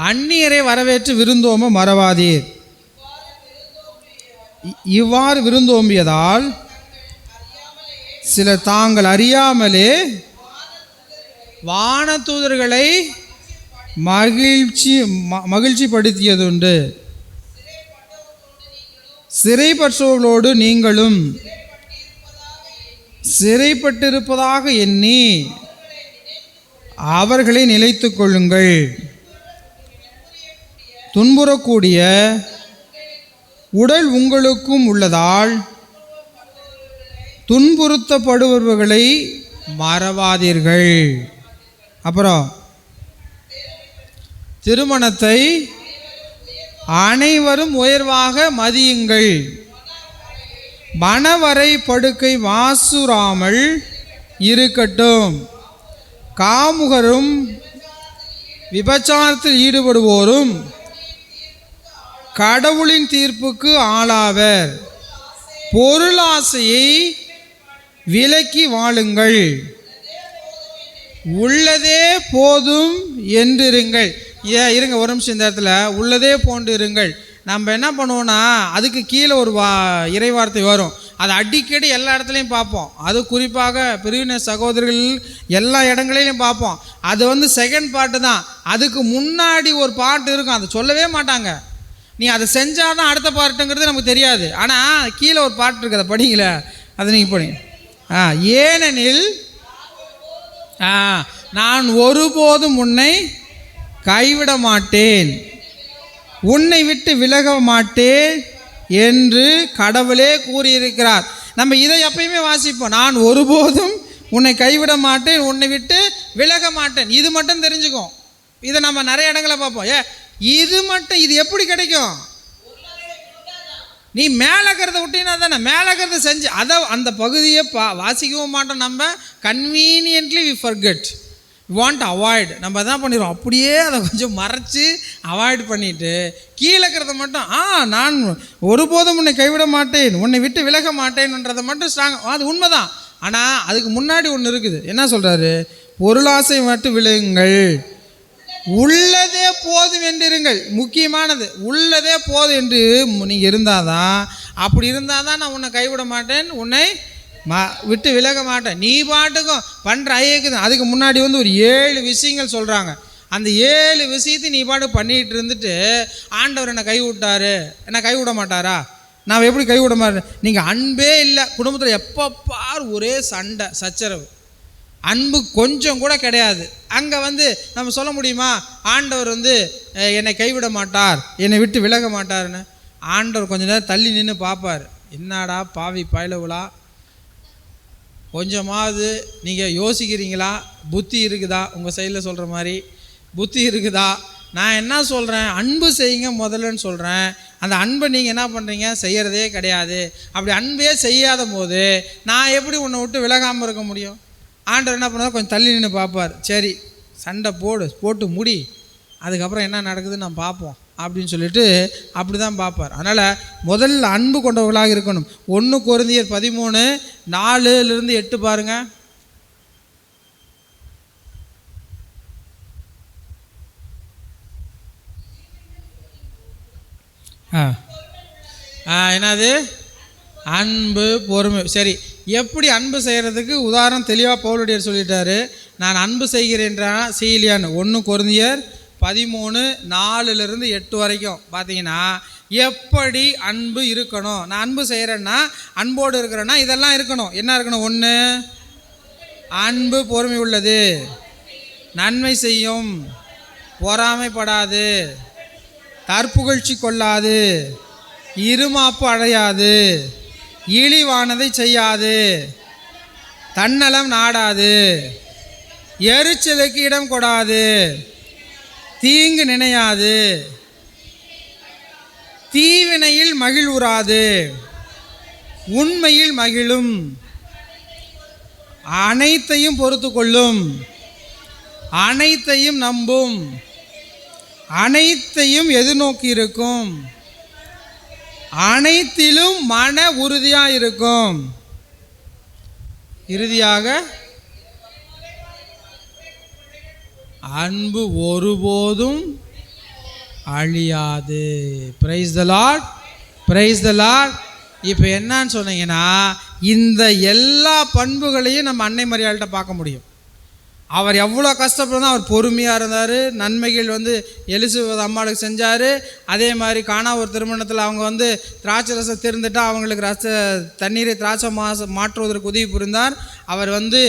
அந்நியரை வரவேற்று விருந்தோம்ப மறவாதீர். இவ்வாறு விருந்தோம்பியதால் சிலர் தாங்கள் அறியாமலே வானதூதர்களை மகிழ்ச்சி படுத்தியதுண்டு. சிறைப்பற்றவர்களோடு நீங்களும் சிறைப்பட்டிருப்பதாக எண்ணி அவர்களை நிலைத்து கொள்ளுங்கள். துன்புறக்கூடிய உடல் உங்களுக்கும் உள்ளதால் துன்புறுத்தப்படுபவர்களை மறவாதீர்கள். அப்புறம் திருமணத்தை அனைவரும் உயர்வாக மதியுங்கள். மணவரை படுக்கை மாசுறாமல் இருக்கட்டும். காமுகரும் விபச்சாரத்தில் ஈடுபடுவோரும் கடவுளின் தீர்ப்புக்கு ஆளாவர். பொருளாசையை விலக்கி வாழுங்கள். உள்ளதே போதும் என்றிருங்கள். இருங்க ஒரு நிமிஷம், இந்த இடத்துல உள்ளதே போன்று இருங்கள். நம்ம என்ன பண்ணுவோம்னா, அதுக்கு கீழே ஒரு இறைவார்த்தை வரும். அதை அடிக்கடி எல்லா இடத்துலையும் பார்ப்போம். அது குறிப்பாக பிரிவினர் சகோதரர்கள் எல்லா இடங்களையும் பார்ப்போம். அது செகண்ட் பாட்டு தான். அதுக்கு முன்னாடி ஒரு பாட்டு இருக்கும், அதை சொல்லவே மாட்டாங்க. நீ அதை செஞ்சால் தான் அடுத்த பாட்டுங்கிறது நமக்கு தெரியாது. ஆனால் கீழே ஒரு பாட்டு இருக்குது, அதை படிங்கள, அதை நீங்கள் படிங்க. ஏனெனில் நான் ஒருபோதும் உன்னை கைவிட மாட்டேன், உன்னை விட்டு விலக மாட்டேன் என்று கடவுளே கூறியிருக்கிறார். நம்ம இதை எப்பயுமே வாசிப்போம். நான் ஒருபோதும் உன்னை கைவிட மாட்டேன், உன்னை விட்டு விலக மாட்டேன். இது மட்டும் தெரிஞ்சுக்கும். இதை நம்ம நிறைய இடங்களை பார்ப்போம். இது மட்டும், இது எப்படி கிடைக்கும்? நீ மேலக்கிறத விட்டினா தானே, மேலக்கிறத செஞ்சு அதை அந்த பகுதியை வாசிக்கவும் மாட்டோம். நம்ம conveniently we forget, want avoid. நம்ம தான் பண்ணிடுவோம், அப்படியே அதை கொஞ்சம் மறைச்சி அவாய்ட் பண்ணிவிட்டு கீழே இருக்கிறத மட்டும் நான் ஒருபோதும் உன்னை கைவிட மாட்டேன், உன்னை விட்டு விலக மாட்டேன்ன்றதை மட்டும் ஸ்ட்ராங். அது உண்மைதான். ஆனால் அதுக்கு முன்னாடி ஒன்று இருக்குது. என்ன சொல்கிறாரு? பொருளாசை மட்டும் விலகுங்கள், உள்ளதே போதும் என்று இருங்கள். முக்கியமானது உள்ளதே போதும் என்று நீங்கள் இருந்தால் தான், அப்படி இருந்தால் தான் நான் உன்னை கைவிட மாட்டேன், உன்னை விட்டு விலக மாட்டேன். நீ பாட்டுக்கும் பண்ணுற ஐயக்குது. அதுக்கு முன்னாடி ஒரு 7 விஷயங்கள் சொல்கிறாங்க. அந்த 7 விஷயத்தை நீ பாட்டு பண்ணிகிட்டு இருந்துட்டு ஆண்டவர் என்னை கைவிட்டாரு, என்னை கைவிட மாட்டாரா? நான் எப்படி கைவிட மாட்டேன்? நீங்கள் அன்பே இல்லை குடும்பத்தில், எப்போ பார் ஒரே சண்டை சச்சரவு. அன்பு கொஞ்சம் கூட கிடையாது. அங்கே வந்து நம்ம சொல்ல முடியுமா ஆண்டவர் வந்து என்னை கைவிட மாட்டார், என்னை விட்டு விலக மாட்டார்னு? ஆண்டவர் கொஞ்ச நேரம் தள்ளி நின்று பார்ப்பார். என்னடா பாவி பயலுவலா, கொஞ்சமாவது நீங்கள் யோசிக்கிறீங்களா? புத்தி இருக்குதா? உங்கள் சைடில் சொல்கிற மாதிரி புத்தி இருக்குதா? நான் என்ன சொல்கிறேன், அன்பு செய்யுங்க முதல்லன்னு சொல்கிறேன். அந்த அன்பை நீங்கள் என்ன பண்ணுறீங்க, செய்கிறதே கிடையாது. அப்படி அன்பே செய்யாத போது நான் எப்படி உன்னை விட்டு விலகாமல் இருக்க முடியும்? ஆண்டவர் என்ன பண்ணுவார், கொஞ்சம் தள்ளி நின்று பார்ப்பார். சரி சண்டை போட்டு முடி, அதுக்கப்புறம் என்ன நடக்குதுன்னு நான் பார்ப்போம் அப்படின்னு சொல்லிட்டு அப்படி தான் பார்ப்பார். அதனால் முதல்ல அன்பு கொண்டவர்களாக இருக்கணும். 1 கொரிந்தியர் 13:4-8 பாருங்கள். என்னது அன்பு, பொறுமை. சரி, எப்படி அன்பு செய்கிறதுக்கு உதாரணம் தெளிவாக பவுலடியார் சொல்லிட்டாரு. நான் அன்பு செய்கிறேன்றான் செய்யலையான்னு. 1 கொரிந்தியர் 13:4-8 வரைக்கும் பார்த்தீங்கன்னா எப்படி அன்பு இருக்கணும். நான் அன்பு செய்கிறேன்னா, அன்போடு இருக்கிறேன்னா இதெல்லாம் இருக்கணும். என்ன இருக்கணும்? 1 அன்பு பொறுமை உள்ளது, நன்மை செய்யும், பொறாமைப்படாது, தற்புகழ்ச்சி கொள்ளாது, இருமாப்பு அடையாது, இழிவானதை செய்யாது, தன்னலம் நாடாது, எரிச்சலுக்கு இடம் கொடாது, தீங்கு நினையாது, தீவினையில் மகிழ்வுறாது, உண்மையில் மகிழும், அனைத்தையும் பொறுத்து கொள்ளும், அனைத்தையும் நம்பும், அனைத்தையும் எதிர்நோக்கி இருக்கும், அனைத்திலும் மன உறுதியாக இருக்கும். இறுதியாக அன்பு ஒருபோதும் அழியாது. Praise the Lord, praise the Lord. இப்போ என்னன்னு சொன்னீங்கன்னா, இந்த எல்லா பண்புகளையும் நம்ம அன்னை மரியாள்கிட்ட பார்க்க முடியும். அவர் எவ்வளோ கஷ்டப்படுறதோ அவர் பொறுமையாக இருந்தார். நன்மைகள் வந்து எலிசபெத் அம்மாளுக்கு செஞ்சார். அதே மாதிரி காணா ஒரு திருமணத்தில் அவங்க வந்து திராட்சை ரசம் திருந்துட்டா அவங்களுக்கு தண்ணீரை திராட்சை மாற்றுவதற்கு உதவி புரிந்தார். அவர் வந்து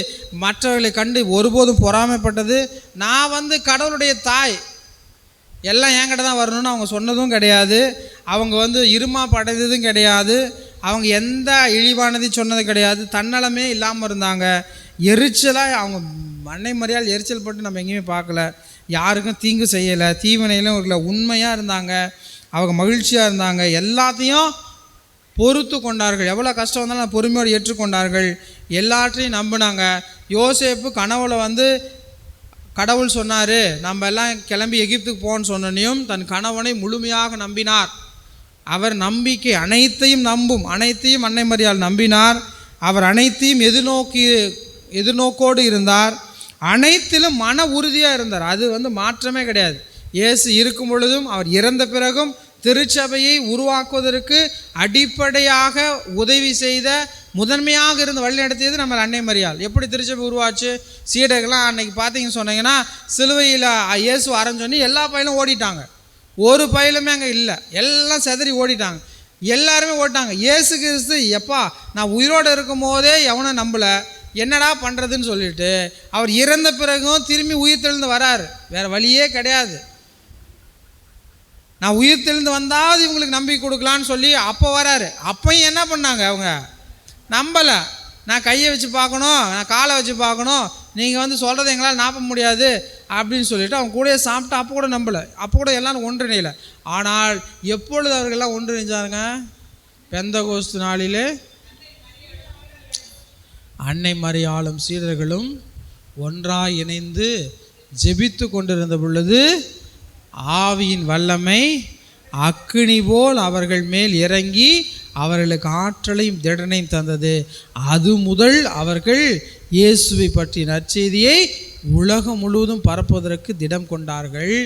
மற்றவர்களை கண்டு ஒருபோதும் பொறாமைப்பட்டது. நான் வந்து கடவுளுடைய தாய், எல்லாம் என்கிட்ட தான் வரணும்னு அவங்க சொன்னதும் கிடையாது. அவங்க வந்து இருமாப்படைந்ததும் கிடையாது. அவங்க எந்த இழிவானதையும் சொன்னது கிடையாது. தன்னலமே இல்லாமல் இருந்தாங்க. எரிச்சலாக அவங்க அன்னை மரியாள் எரிச்சல் பட்டு நம்ம எங்கேயுமே பார்க்கல. யாருக்கும் தீங்கு செய்யலை, தீவினையிலும் இருக்கல. உண்மையாக இருந்தாங்க, அவங்க மகிழ்ச்சியாக இருந்தாங்க. எல்லாத்தையும் பொறுத்து கொண்டார்கள். எவ்வளோ கஷ்டம் வந்தாலும் பொறுமையோடு ஏற்றுக்கொண்டார்கள். எல்லாற்றையும் நம்பினாங்க. யோசேப்பு கனவுல வந்து கடவுள் சொன்னார் நம்ம எல்லாம் கிளம்பி எகிப்துக்கு போகணும்னு சொன்னையும் தன் கணவனை முழுமையாக நம்பினார். அவர் நம்பிக்கை அனைத்தையும் நம்பும், அனைத்தையும் அன்னை மரியாள் நம்பினார். அவர் அனைத்தையும் எதிர்நோக்கோடு இருந்தார். அனைத்திலும் மன உறுதியாக இருந்தார். அது வந்து மாற்றமே கிடையாது. இயேசு இருக்கும் பொழுதும் அவர் இறந்த பிறகும் திருச்சபையை உருவாக்குவதற்கு அடிப்படையாக உதவி செய்த, முதன்மையாக இருந்து வழிநடத்தியது நம்ம அன்னை மரியாள். எப்படி திருச்சபை உருவாச்சு? சீடர்கள்லாம் அன்னைக்கு பார்த்தீங்கன்னு சொன்னீங்கன்னா, சிலுவையில் இயேசு அரைஞ்சோன்னே எல்லா பயிலும் ஓடிட்டாங்க. ஒரு பயிலுமே அங்கே இல்லை, எல்லாம் செதறி ஓடிட்டாங்க. எல்லாருமே ஓட்டாங்க. இயேசு கிறிஸ்து எப்பா நான் உயிரோடு இருக்கும் போதே எவனும் நம்பலை, என்னடா பண்ணுறதுன்னு சொல்லிட்டு அவர் இறந்த பிறகும் திரும்பி உயிர் தெழுந்து வராரு. வேறு வழியே கிடையாது. நான் உயிர் தெழுந்து வந்தாவது இவங்களுக்கு நம்பிக்கை கொடுக்கலான்னு சொல்லி அப்போ வராரு. அப்பையும் என்ன பண்ணாங்க? அவங்க நம்பலை. நான் கையை வச்சு பார்க்கணும், நான் காலை வச்சு பார்க்கணும், நீங்கள் வந்து சொல்கிறத எங்களால் நம்ப முடியாது அப்படின்னு சொல்லிட்டு அவங்க கூட சாப்பிட்டு அப்போ கூட நம்பலை. அப்போ கூட எல்லாரும் ஒன்றிணையலை. ஆனால் எப்பொழுது அவர்கள்லாம் ஒன்றிணைஞ்சாருங்க? பெந்தகோஸ்து நாளிலே அன்னை மரியாளும் சீடர்களும் ஒன்றாய் இணைந்து ஜெபித்து கொண்டிருந்த பொழுது ஆவியின் வல்லமை அக்கினி போல் அவர்கள் மேல் இறங்கி அவர்களுக்கு ஆற்றலையும் திடனையும் தந்தது. அது முதல் அவர்கள் இயேசுவை பற்றிய நற்செய்தியை உலகம் முழுவதும் பரப்புவதற்கு திடம் கொண்டார்கள்.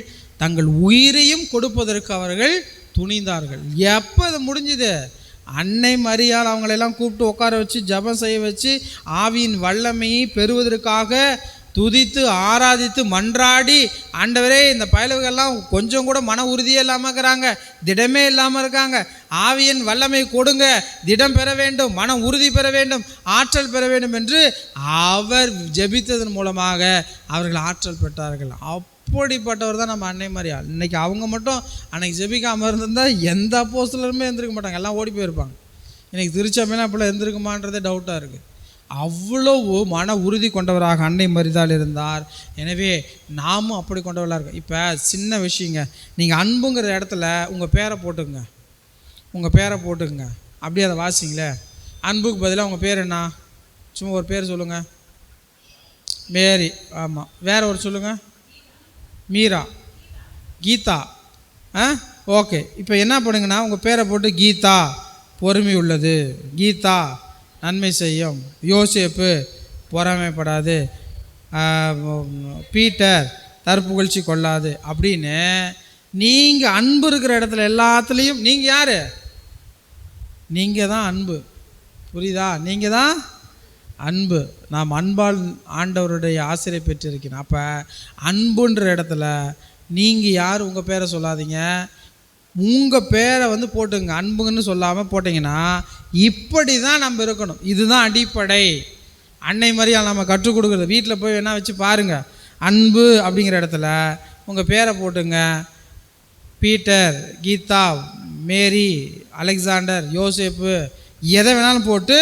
தங்கள் உயிரையும் கொடுப்பதற்கு அவர்கள் துணிந்தார்கள். எப்போ அது முடிஞ்சுது? அன்னை மரியாள் அவங்களெல்லாம் கூப்பிட்டு உட்கார வச்சு ஜெபம் செய்ய வச்சு ஆவியின் வல்லமையை பெறுவதற்காக துதித்து ஆராதித்து மன்றாடி, ஆண்டவரே இந்த பயலுகள்லாம் கொஞ்சம் கூட மன உறுதியே இல்லாமல் இருக்கிறாங்க, திடமே இல்லாமல் இருக்காங்க, ஆவியின் வல்லமை கொடுங்க, திடம் பெற வேண்டும், மன உறுதி பெற வேண்டும், ஆற்றல் பெற வேண்டும் என்று அவர் ஜெபித்ததன் மூலமாக அவர்கள் ஆற்றல் பெற்றார்கள். அப்படிப்பட்டவர் தான் நம்ம அன்னை மரியாள். இன்றைக்கி அவங்க மட்டும் அன்னைக்கு ஜெபிக்காமல் இருந்திருந்தால் எந்த அப்போஸ்தலருமே எழுந்திருக்க மாட்டாங்க, எல்லாம் ஓடி போயிருப்பாங்க. இன்றைக்கி திருச்சபையெல்லாம் அப்படிலாம் எழுந்திருக்குமான்றதே டவுட்டாக இருக்குது. அவ்வளவு மன உறுதி கொண்டவராக அன்னை மரியாள் இருந்தார். எனவே நாமும் அப்படி கொண்டவர்களாக இருக்கோம். இப்போ சின்ன விஷயங்க, நீங்கள் அன்புங்கிற இடத்துல உங்கள் பேரை போட்டுக்குங்க, உங்கள் பேரை போட்டுக்குங்க. அப்படியே அதை வாசிங்களே. அன்புக்கு பதிலாக உங்கள் பேர் என்ன? சும்மா ஒரு பேர் சொல்லுங்கள். மேரி. ஆமாம். வேற ஒரு சொல்லுங்கள். மீரா, கீதா. ஓகே. இப்போ என்ன பண்ணுங்கன்னா உங்கள் பேரை போட்டு கீதா பொறுமை உள்ளது, கீதா நன்மை செய்யும், யோசேப்பு பொறாமைப்படாது, பீட்டர் தற்புகழ்ச்சி கொள்ளாது அப்படின்னு நீங்கள் அன்பு இருக்கிற இடத்துல எல்லாத்துலேயும் நீங்கள் யார்? நீங்கள் தான் அன்பு. புரியுதா? நீங்கள் தான் அன்பு. நாம் அன்பால் ஆண்டவருடைய ஆசிரியை பெற்றிருக்கிறோம். அப்போ அன்புன்ற இடத்துல நீங்கள் யார் உங்கள் பேரை சொல்லாதீங்க, உங்கள் பேரை போட்டுங்க. அன்புன்னு சொல்லாமல் போட்டிங்கன்னா இப்படி தான் நம்ம இருக்கணும். இதுதான் அடிப்படை. அன்னை மரியாள் நம்ம கற்றுக் கொடுக்குறது. வீட்டில் போய் வேணால் வச்சு பாருங்கள். அன்பு அப்படிங்கிற இடத்துல உங்கள் பேரை போட்டுங்க. பீட்டர், கீதா, மேரி, அலெக்சாண்டர், யோசேப்பு, எதை வேணாலும் போட்டு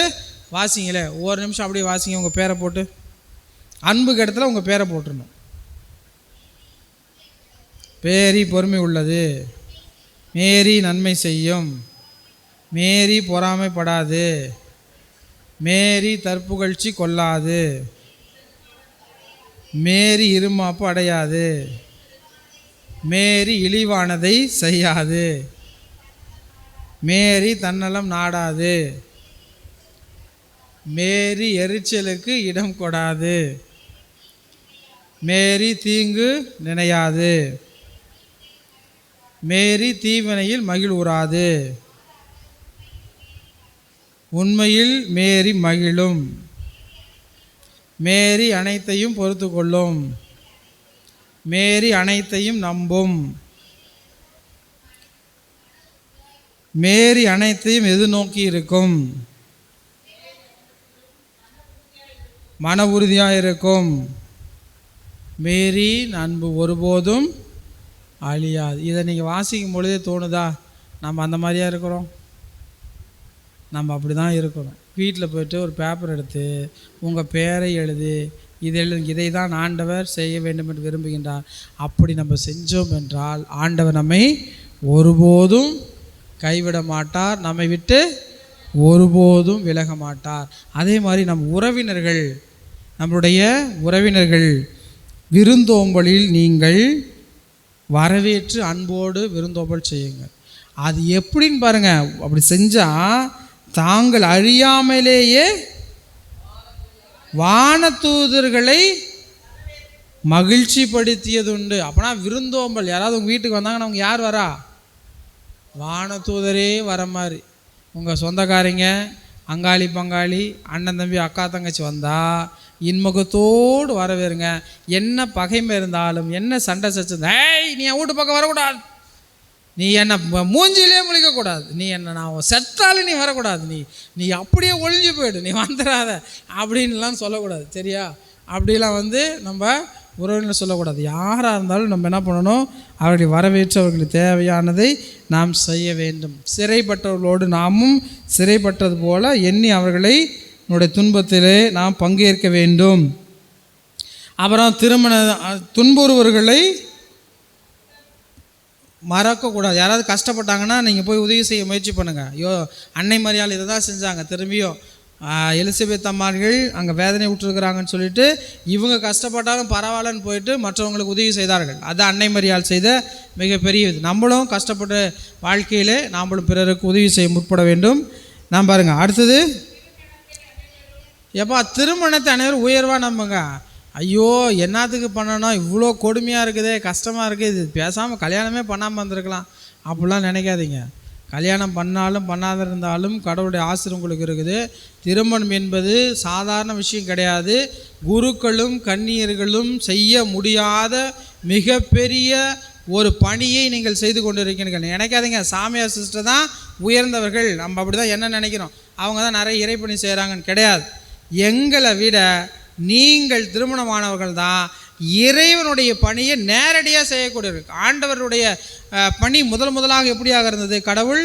வாசிங்களே. ஒரு நிமிஷம் அப்படியே வாசிங்க உங்கள் பேரை போட்டு. அன்புக்கு இடத்துல உங்கள் பேரை போட்டுடணும். பேரி பொறுமை உள்ளது, மேரி நன்மை செய்யும், மேரி பொறாமைப்படாது, மேரி தற்புகழ்ச்சி கொள்ளாது, மேரி இருமாப்பு அடையாது, மேரி இழிவானதை செய்யாது, மேரி தன்னலம் நாடாது, மேரி எரிச்சலுக்கு இடம் கொடாது, மேரி தீங்கு நினையாது, மேரி தீவினையில் மகிழ்வுறாது, உண்மையில் மேரி மகிழும், மேரி அனைத்தையும் பொறுத்து கொள்ளும், மேரி அனைத்தையும் நம்பும், மேரி அனைத்தையும் எதிர்நோக்கி இருக்கும், மன உறுதியாக இருக்கும், மேரி அன்பு ஒருபோதும் அழியாது. இதை நீங்கள் வாசிக்கும் பொழுதே தோணுதா நம்ம அந்த மாதிரியா இருக்கிறோம்? நம்ம அப்படி தான் இருக்கிறோம். வீட்டில் போய்ட்டு ஒரு பேப்பர் எடுத்து உங்கள் பேரை எழுதி இதை தான் ஆண்டவர் செய்ய வேண்டும் என்று விரும்புகின்றார். அப்படி நம்ம செஞ்சோம் என்றால் ஆண்டவர் நம்மை ஒருபோதும் கைவிட மாட்டார், நம்மை விட்டு ஒருபோதும் விலக மாட்டார். அதே மாதிரி நம்மளுடைய உறவினர்கள் விருந்தோம்பலில் நீங்கள் வரவேற்று அன்போடு விருந்தோம்பல் செய்யுங்கள். அது எப்படின்னு பாருங்கள். அப்படி செஞ்சால் தாங்கள் அழியாமலேயே வானதூதர்களை மகிழ்ச்சி படுத்தியதுண்டு. அப்போனா விருந்தோம்பல் யாராவது உங்கள் வீட்டுக்கு வந்தாங்கன்னா அவங்க யார் வரா? வானதூதரே வர மாதிரி. உங்கள் சொந்தக்காரங்க, அங்காளி பங்காளி, அண்ணன் தம்பி, அக்கா தங்கச்சி வந்தால் இன்முகத்தோடு வரவேறுங்க. என்ன பகைமை இருந்தாலும், என்ன சண்டை சச்சந்தா, ஏய் நீ என் வீட்டு பக்கம் வரக்கூடாது, நீ என்னை மூஞ்சிலே முழிக்கக்கூடாது, நீ என்ன நான் செத்தாலும் நீ வரக்கூடாது, நீ அப்படியே ஒழிஞ்சு போயிடு, நீ வந்துடாத அப்படின்லாம் சொல்லக்கூடாது. சரியா? அப்படிலாம் நம்ம உறவினர் சொல்லக்கூடாது. யாராக இருந்தாலும் நம்ம என்ன பண்ணணும்? அவர்களை வரவேற்று அவர்களுக்கு தேவையானதை நாம் செய்ய வேண்டும். சிறைப்பட்டவர்களோடு நாமும் சிறைப்பட்டது போல எண்ணி அவர்களை நம்முடைய துன்பத்திலே நாம் பங்கேற்க வேண்டும். அப்புறம் துன்புறுவர்களை மறக்கக்கூடாது. யாராவது கஷ்டப்பட்டாங்கன்னா நீங்கள் போய் உதவி செய்ய முயற்சி பண்ணுங்கள். அன்னை மரியாள் இதை தான் செஞ்சாங்க. திரும்பியும் எலிசபெத் அம்மார்கள் அங்கே வேதனை விட்டுருக்குறாங்கன்னு சொல்லிட்டு இவங்க கஷ்டப்பட்டாலும் பரவாயில்லன்னு போயிட்டு மற்றவங்களுக்கு உதவி செய்தார்கள். அது அன்னை மரியாள் செய்த மிகப்பெரிய இது. நம்மளும் கஷ்டப்பட்ட வாழ்க்கையிலே நாம்ளும் பிறருக்கு உதவி செய்ய முற்பட வேண்டும். நான் பாருங்கள் அடுத்தது, எப்பா திருமணத்தை அனைவரும் உயர்வாக நம்புங்க. ஐயோ என்னத்துக்கு பண்ணணும், இவ்வளோ கொடுமையாக இருக்குதே, கஷ்டமாக இருக்குது, இது பேசாமல் கல்யாணமே பண்ணாமல் வந்திருக்கலாம் அப்படிலாம் நினைக்காதீங்க. கல்யாணம் பண்ணாலும் பண்ணாத இருந்தாலும் கடவுளுடைய ஆசீர்வாதம் உங்களுக்கு இருக்குது. திருமணம் என்பது சாதாரண விஷயம் கிடையாது. குருக்களும் கன்னியர்களும் செய்ய முடியாத மிகப்பெரிய ஒரு பணியை நீங்கள் செய்து கொண்டு இருக்கீர்கள். நினைக்காதீங்க சாமியார் சிஸ்டர் தான் உயர்ந்தவர்கள், நம்ம அப்படி தான் என்ன நினைக்கிறோம், அவங்க தான் நிறைய இறைப்பணி செய்கிறாங்கன்னு. கிடையாது. எங்களை விட நீங்கள் திருமணமானவர்கள் தான் இறைவனுடைய பணியை நேரடியாக செய்யக்கூடியவர்கள். ஆண்டவருடைய பணி முதலாக எப்படியாக இருந்தது? கடவுள்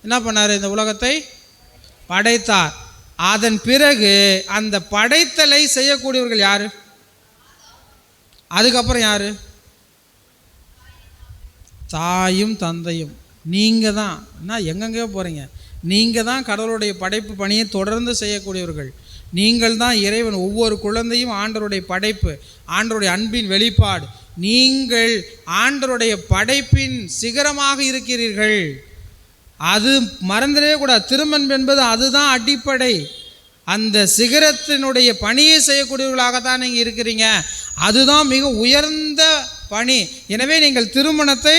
என்ன பண்ணார்? இந்த உலகத்தை படைத்தார். அதன் பிறகு அந்த படைத்தலை செய்யக்கூடியவர்கள் யார்? அதுக்கப்புறம் யார்? தாயும் தந்தையும். நீங்கள் தான். என்ன எங்கெங்கேயோ போகிறீங்க? நீங்கள் தான் கடவுளுடைய படைப்பு பணியை தொடர்ந்து செய்யக்கூடியவர்கள். நீங்கள் தான் இறைவன். ஒவ்வொரு குழந்தையும் ஆண்டவருடைய படைப்பு, ஆண்டவருடைய அன்பின் வெளிப்பாடு. நீங்கள் ஆண்டவருடைய படைப்பின் சிகரமாக இருக்கிறீர்கள். அது மறந்துடவே கூடாது. திருமணம் என்பது அதுதான் அடிப்படை. அந்த சிகரத்தினுடைய பணியை செய்யக்கூடியவர்களாகத்தான் நீங்கள் இருக்கிறீங்க. அதுதான் மிக உயர்ந்த பணி. எனவே நீங்கள் திருமணத்தை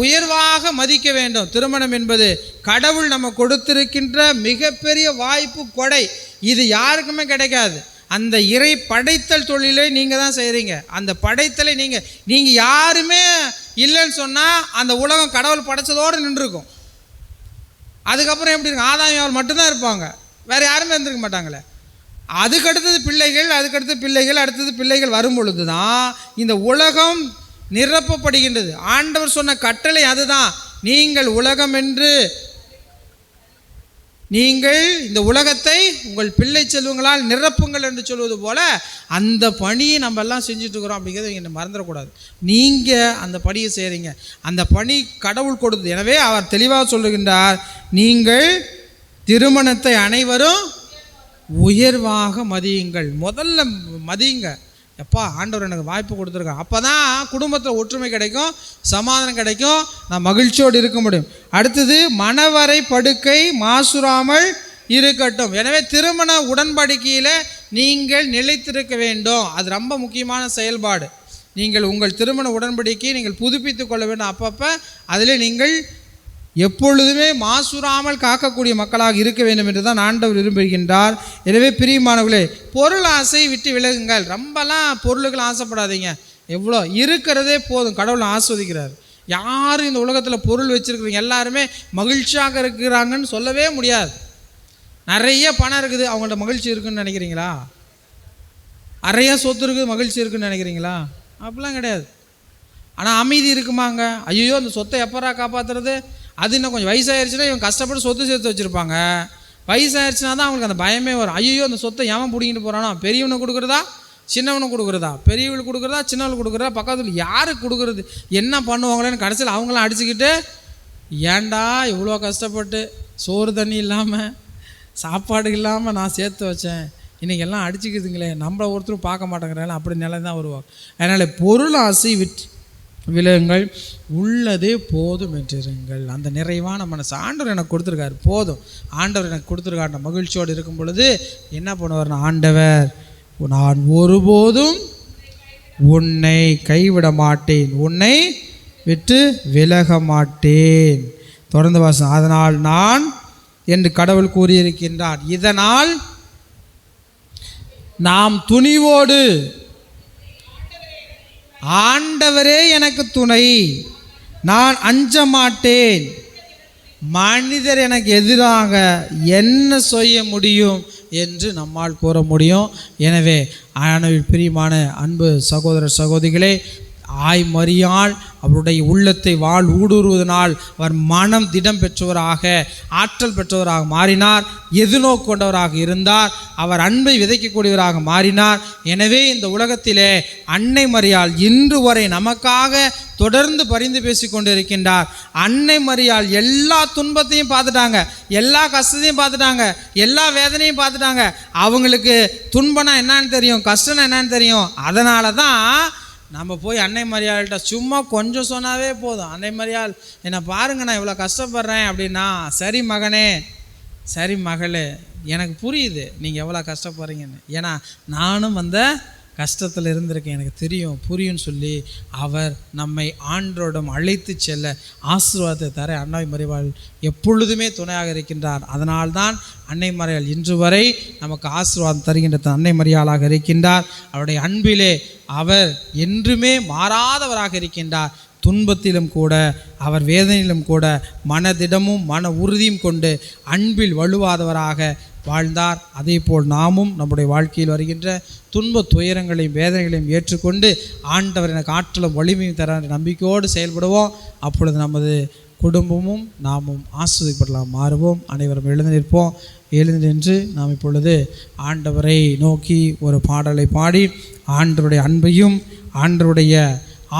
உயர்வாக மதிக்க வேண்டும். திருமணம் என்பது கடவுள் நம்ம கொடுத்திருக்கின்ற மிகப்பெரிய வாய்ப்பு, கொடை. இது யாருக்குமே கிடைக்காது. அந்த இறை படைத்தல் தொழிலை நீங்கள் தான் செய்கிறீங்க. அந்த படைத்தலை நீங்கள் யாருமே இல்லைன்னு சொன்னால் அந்த உலகம் கடவுள் படைச்சதோடு நின்றுருக்கும். அதுக்கப்புறம் எப்படி இருக்கும்? ஆதாமியால் மட்டும்தான் இருப்பாங்க, வேறு யாருமே இருந்திருக்க மாட்டாங்களே. அதுக்கடுத்தது பிள்ளைகள், அடுத்தது பிள்ளைகள் வரும் பொழுது தான் இந்த உலகம் நிரப்பப்படுகின்றது. ஆண்டவர் சொன்ன கட்டளை அதுதான். நீங்கள் உலகம் என்று, நீங்கள் இந்த உலகத்தை உங்கள் பிள்ளை செல்வங்களால் நிரப்புங்கள் என்று சொல்வது போல அந்த பணியை நம்ம எல்லாம் செஞ்சுட்டு இருக்கிறோம். அப்படிங்கிறத நீங்கள் மறந்துடக்கூடாது. நீங்கள் அந்த பணியை செய்கிறீங்க. அந்த பணி கடவுள் கொடுத்தது. எனவே அவர் தெளிவாக சொல்லுகின்றார், நீங்கள் திருமணத்தை அனைவரும் உயர்வாக மதியுங்கள். முதல்ல மதியுங்க. எப்பா ஆண்டவர் எனக்கு வாய்ப்பு கொடுத்துருக்காங்க. அப்போ தான் குடும்பத்தில் ஒற்றுமை கிடைக்கும், சமாதானம் கிடைக்கும், நான் மகிழ்ச்சியோடு இருக்க முடியும். அடுத்தது மணவரை படுக்கை மாசுறாமல் இருக்கட்டும். எனவே திருமண உடன்படிக்கையில் நீங்கள் நிலைத்திருக்க வேண்டும். அது ரொம்ப முக்கியமான செயல்பாடு. நீங்கள் உங்கள் திருமண உடன்படிக்கையை நீங்கள் புதுப்பித்து கொள்ள வேண்டும். அப்பப்போ அதில் நீங்கள் எப்பொழுதுமே மாசுறாமல் காக்கக்கூடிய மக்களாக இருக்க வேண்டும் என்று தான் ஆண்டவர் விரும்புகின்றார். எனவே பிரியமானவர்களே, பொருள் ஆசை விட்டு விலகுங்கள். ரொம்பலாம் பொருளுக்கு ஆசைப்படாதீங்க. எவ்வளோ இருக்கிறதே போதும். கடவுளை ஆஸ்வதிக்கிறார். யாரும் இந்த உலகத்தில் பொருள் வச்சுருக்கிறீங்க எல்லாருமே மகிழ்ச்சியாக இருக்கிறாங்கன்னு சொல்லவே முடியாது. நிறைய பணம் இருக்குது, அவங்கள்ட்ட மகிழ்ச்சி இருக்குதுன்னு நினைக்கிறீங்களா? நிறைய சொத்து இருக்குது, மகிழ்ச்சி இருக்குதுன்னு நினைக்கிறீங்களா? அப்படிலாம் கிடையாது. ஆனால் அமைதி இருக்குமாங்க? ஐயோ அந்த சொத்தை எப்பரா காப்பாற்றுறது? அது இன்னும் கொஞ்சம் வயசாகிடுச்சுன்னா இவங்க கஷ்டப்பட்டு சொத்து சேர்த்து வச்சுருப்பாங்க. வயசாகிடுச்சுனா தான் அவங்களுக்கு அந்த பயமே வரும். ஐயோ அந்த சொத்தை ஏன் பிடிங்கிட்டு போகிறானோ? பெரியவனுக்கு கொடுக்குறதா, சின்னவனுக்கு கொடுக்குறதா, பெரியவளுக்கு கொடுக்குறதா, சின்னவளுக்கு கொடுக்குறதா, பக்கத்தில் யாருக்கு கொடுக்குறது, என்ன பண்ணுவாங்களேன்னு கடைசியில் அவங்களாம் அடிச்சுக்கிட்டு, ஏன்டா இவ்வளோ கஷ்டப்பட்டு சோறு தண்ணி இல்லாமல் சாப்பாடு இல்லாமல் நான் சேர்த்து வச்சேன், இன்றைக்கி எல்லாம் அடிச்சுக்குதுங்களே, நம்மளை ஒருத்தரும் பார்க்க மாட்டேங்கிறாங்க, அப்படி நிலை தான் வருவாங்க. அதனால் பொருள் ஆசை விலகுங்கள், உள்ளதே போதும் என்றிருங்கள். அந்த நிறைவான மனசு ஆண்டவர் எனக்கு கொடுத்துருக்காரு, போதும். ஆண்டவர் எனக்கு கொடுத்துருக்காரு மகிழ்ச்சியோடு இருக்கும் பொழுது என்ன பண்ணுவார்னா, ஆண்டவர் நான் ஒருபோதும் உன்னை கைவிட மாட்டேன், உன்னை விட்டு விலக மாட்டேன். தொடர்ந்து வாசம். அதனால் நான் என்று கடவுள் கூறியிருக்கின்றார். இதனால் நாம் துணிவோடு, ஆண்டவரே எனக்கு துணை, நான் அஞ்ச மாட்டேன், மனிதர் எனக்கு எதிராக என்ன செய்ய முடியும் என்று நம்மால் கூற முடியும். எனவே பிரியமான அன்பு சகோதர சகோதரிகளே, ஆய் மரியாள் அவருடைய உள்ளத்தை வாழ் ஊடுருவதனால் அவர் மனம் திடம் பெற்றவராக, ஆற்றல் பெற்றவராக மாறினார். எதிர்நோக்கு கொண்டவராக இருந்தார். அவர் அன்பை விதைக்கக்கூடியவராக மாறினார். எனவே இந்த உலகத்திலே அன்னை மரியாள் இன்று வரை நமக்காக தொடர்ந்து பரிந்து பேசி கொண்டு இருக்கின்றார். அன்னை மரியாள் எல்லா துன்பத்தையும் பார்த்துட்டாங்க, எல்லா கஷ்டத்தையும் பார்த்துட்டாங்க, எல்லா வேதனையும் பார்த்துட்டாங்க. அவங்களுக்கு துன்பம்னா என்னன்னு தெரியும், கஷ்டம்னா என்னன்னு தெரியும். அதனால தான் நம்ம போய் அன்னை மரியாள்கிட்ட சும்மா கொஞ்சம் சொன்னாவே போதும், அன்னை மரியாள் என்னை பாருங்க நான் இவ்வளோ கஷ்டப்படுறேன் அப்படின்னா, சரி மகனே, சரி மகளே, எனக்கு புரியுது நீங்கள் எவ்வளோ கஷ்டப்படுறீங்கன்னு. ஏன்னா நானும் அந்த கஷ்டத்தில் இருந்திருக்கேன், எனக்கு தெரியும், புரியும்னு சொல்லி அவர் நம்மை ஆண்டவரிடம் அழைத்து செல்ல ஆசீர்வாதத்தை தர அன்னை மரியாள் எப்பொழுதுமே துணையாக இருக்கின்றார். அதனால்தான் அன்னை மரியாள் இன்று வரை நமக்கு ஆசீர்வாதம் தருகின்ற அன்னை மரியாளாக இருக்கின்றார். அவருடைய அன்பிலே அவர் என்றுமே மாறாதவராக இருக்கின்றார். துன்பத்திலும் கூட அவர் வேதனையிலும் கூட மனதிடமும் மன உறுதியும் கொண்டு அன்பில் வலுவாதவராக வாழ்ந்தார். அதே போல் நாமும் நம்முடைய வாழ்க்கையில் வருகின்ற துன்ப துயரங்களையும் வேதனைகளையும் ஏற்றுக்கொண்டு ஆண்டவர் எனக்கு ஆற்றலும் வலிமையும் தர நம்பிக்கையோடு செயல்படுவோம். அப்பொழுது நமது குடும்பமும் நாமும் ஆஸ்வதிக்கப்படலாம் மாறுவோம். அனைவரும் எழுந்து நிற்போம். எழுந்து நின்று நாம் இப்பொழுது ஆண்டவரை நோக்கி ஒரு பாடலை பாடி ஆண்டவருடைய அன்பையும் ஆண்டவருடைய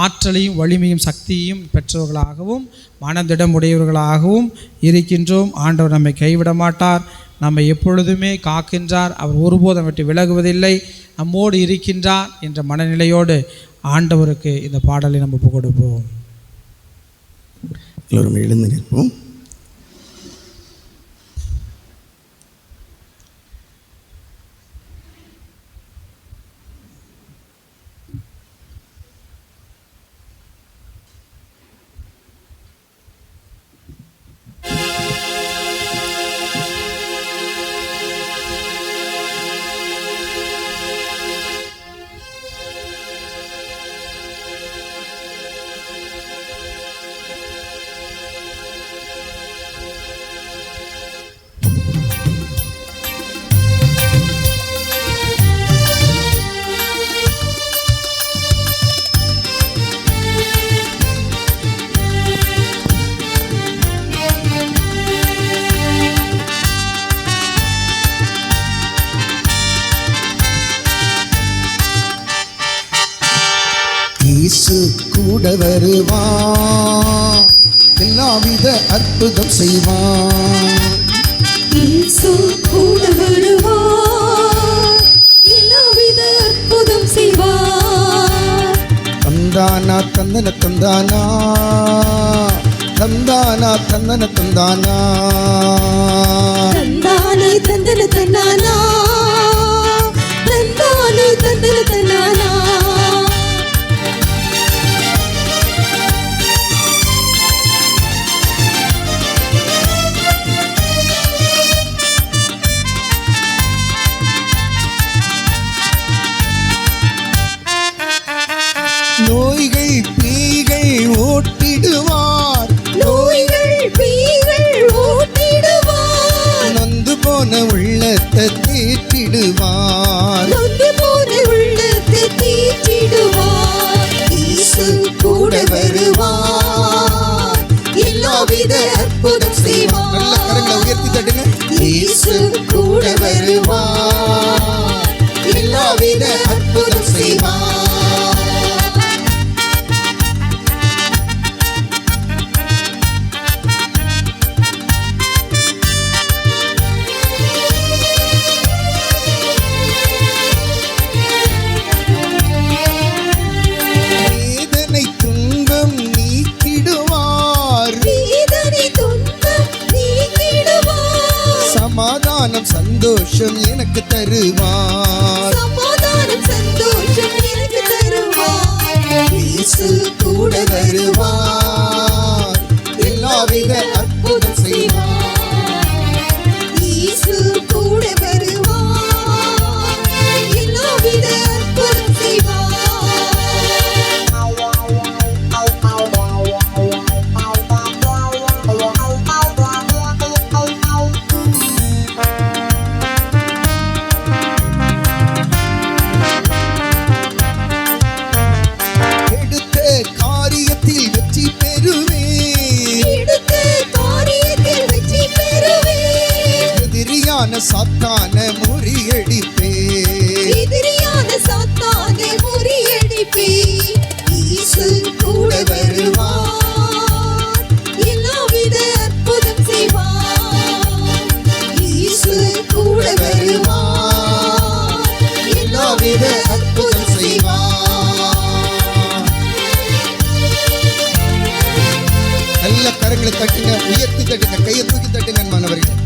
ஆற்றலையும் வலிமையும் சக்தியையும் பெற்றவர்களாகவும் மனதிடமுடையவர்களாகவும் இருக்கின்றோம். ஆண்டவர் நம்மை கைவிட மாட்டார், நம்மை எப்பொழுதுமே காக்கின்றார். அவர் ஒருபோதும் விட்டு விலகுவதில்லை, நம்மோடு இருக்கின்றார் என்ற மனநிலையோடு ஆண்டவருக்கு இந்த பாடலை நம்ம ஒப்புக் கொடுப்போம். எல்லோரும் எழுந்து நிற்போம். இயேசு கூட வருவான், எல்லாவித அற்புதம் செய்வான். இயேசு கூட வருவார், எல்லாவித அற்புதம் செய்வார். தந்தானா தந்தன தந்தானா, தந்தானா தந்தன தந்தானா, தந்தானே தந்தன தந்தானா, தந்தானே தந்தன தந்தானா. நோய்கள் பேய்கள் ஓட்டிடுவார், நோய்கள் பேய்கள் ஓட்டிடுவார். நொந்து போன உள்ளத்தை தேற்றிடுவார். நொந்து போன உள்ளத்தை தேற்றிடுவார். இயேசு கூட வருவார், எல்லாவித அற்புதம் செய்வார். நல்ல கரங்களை உயர்த்தி தட்டுங்க. இயேசு கூட வருவார், எல்லாவித அற்புதம் செய்வார். வேதனை துன்பம் நீக்கிடுவார், வேதனை துன்பம் நீக்கிடுவார். சமாதானம் சந்தோஷம் எனக்கு தருவார். சமாதானம் சந்தோஷம் எனக்கு தருவார். இயேசு கூட வருவார், எல்லாவித அற்புதம் செய்வார். இயேசு கூட வருவார், எல்லாவித அற்புதம் செய்வார். எடுத்த காரியத்தில் வெற்றி பெறுவேன், எடுத்த காரியத்தில் வெற்றி பெறுவேன். எதிரியான சாத்தான முறியடிப்பேன். எதிரியான சாத்தானை முறியடிப்பேன். இயேசு கூட வருவார், எல்லாவித அற்புதம் செய்வார். இயேசு கூட வருவார், எல்லாவித அற்புதம் செய்வார். நல்ல கரங்களை தட்டுங்க, உயர்த்தி தட்டுங்க, கையை தூக்கி தட்டுங்க மாணவர்கள்.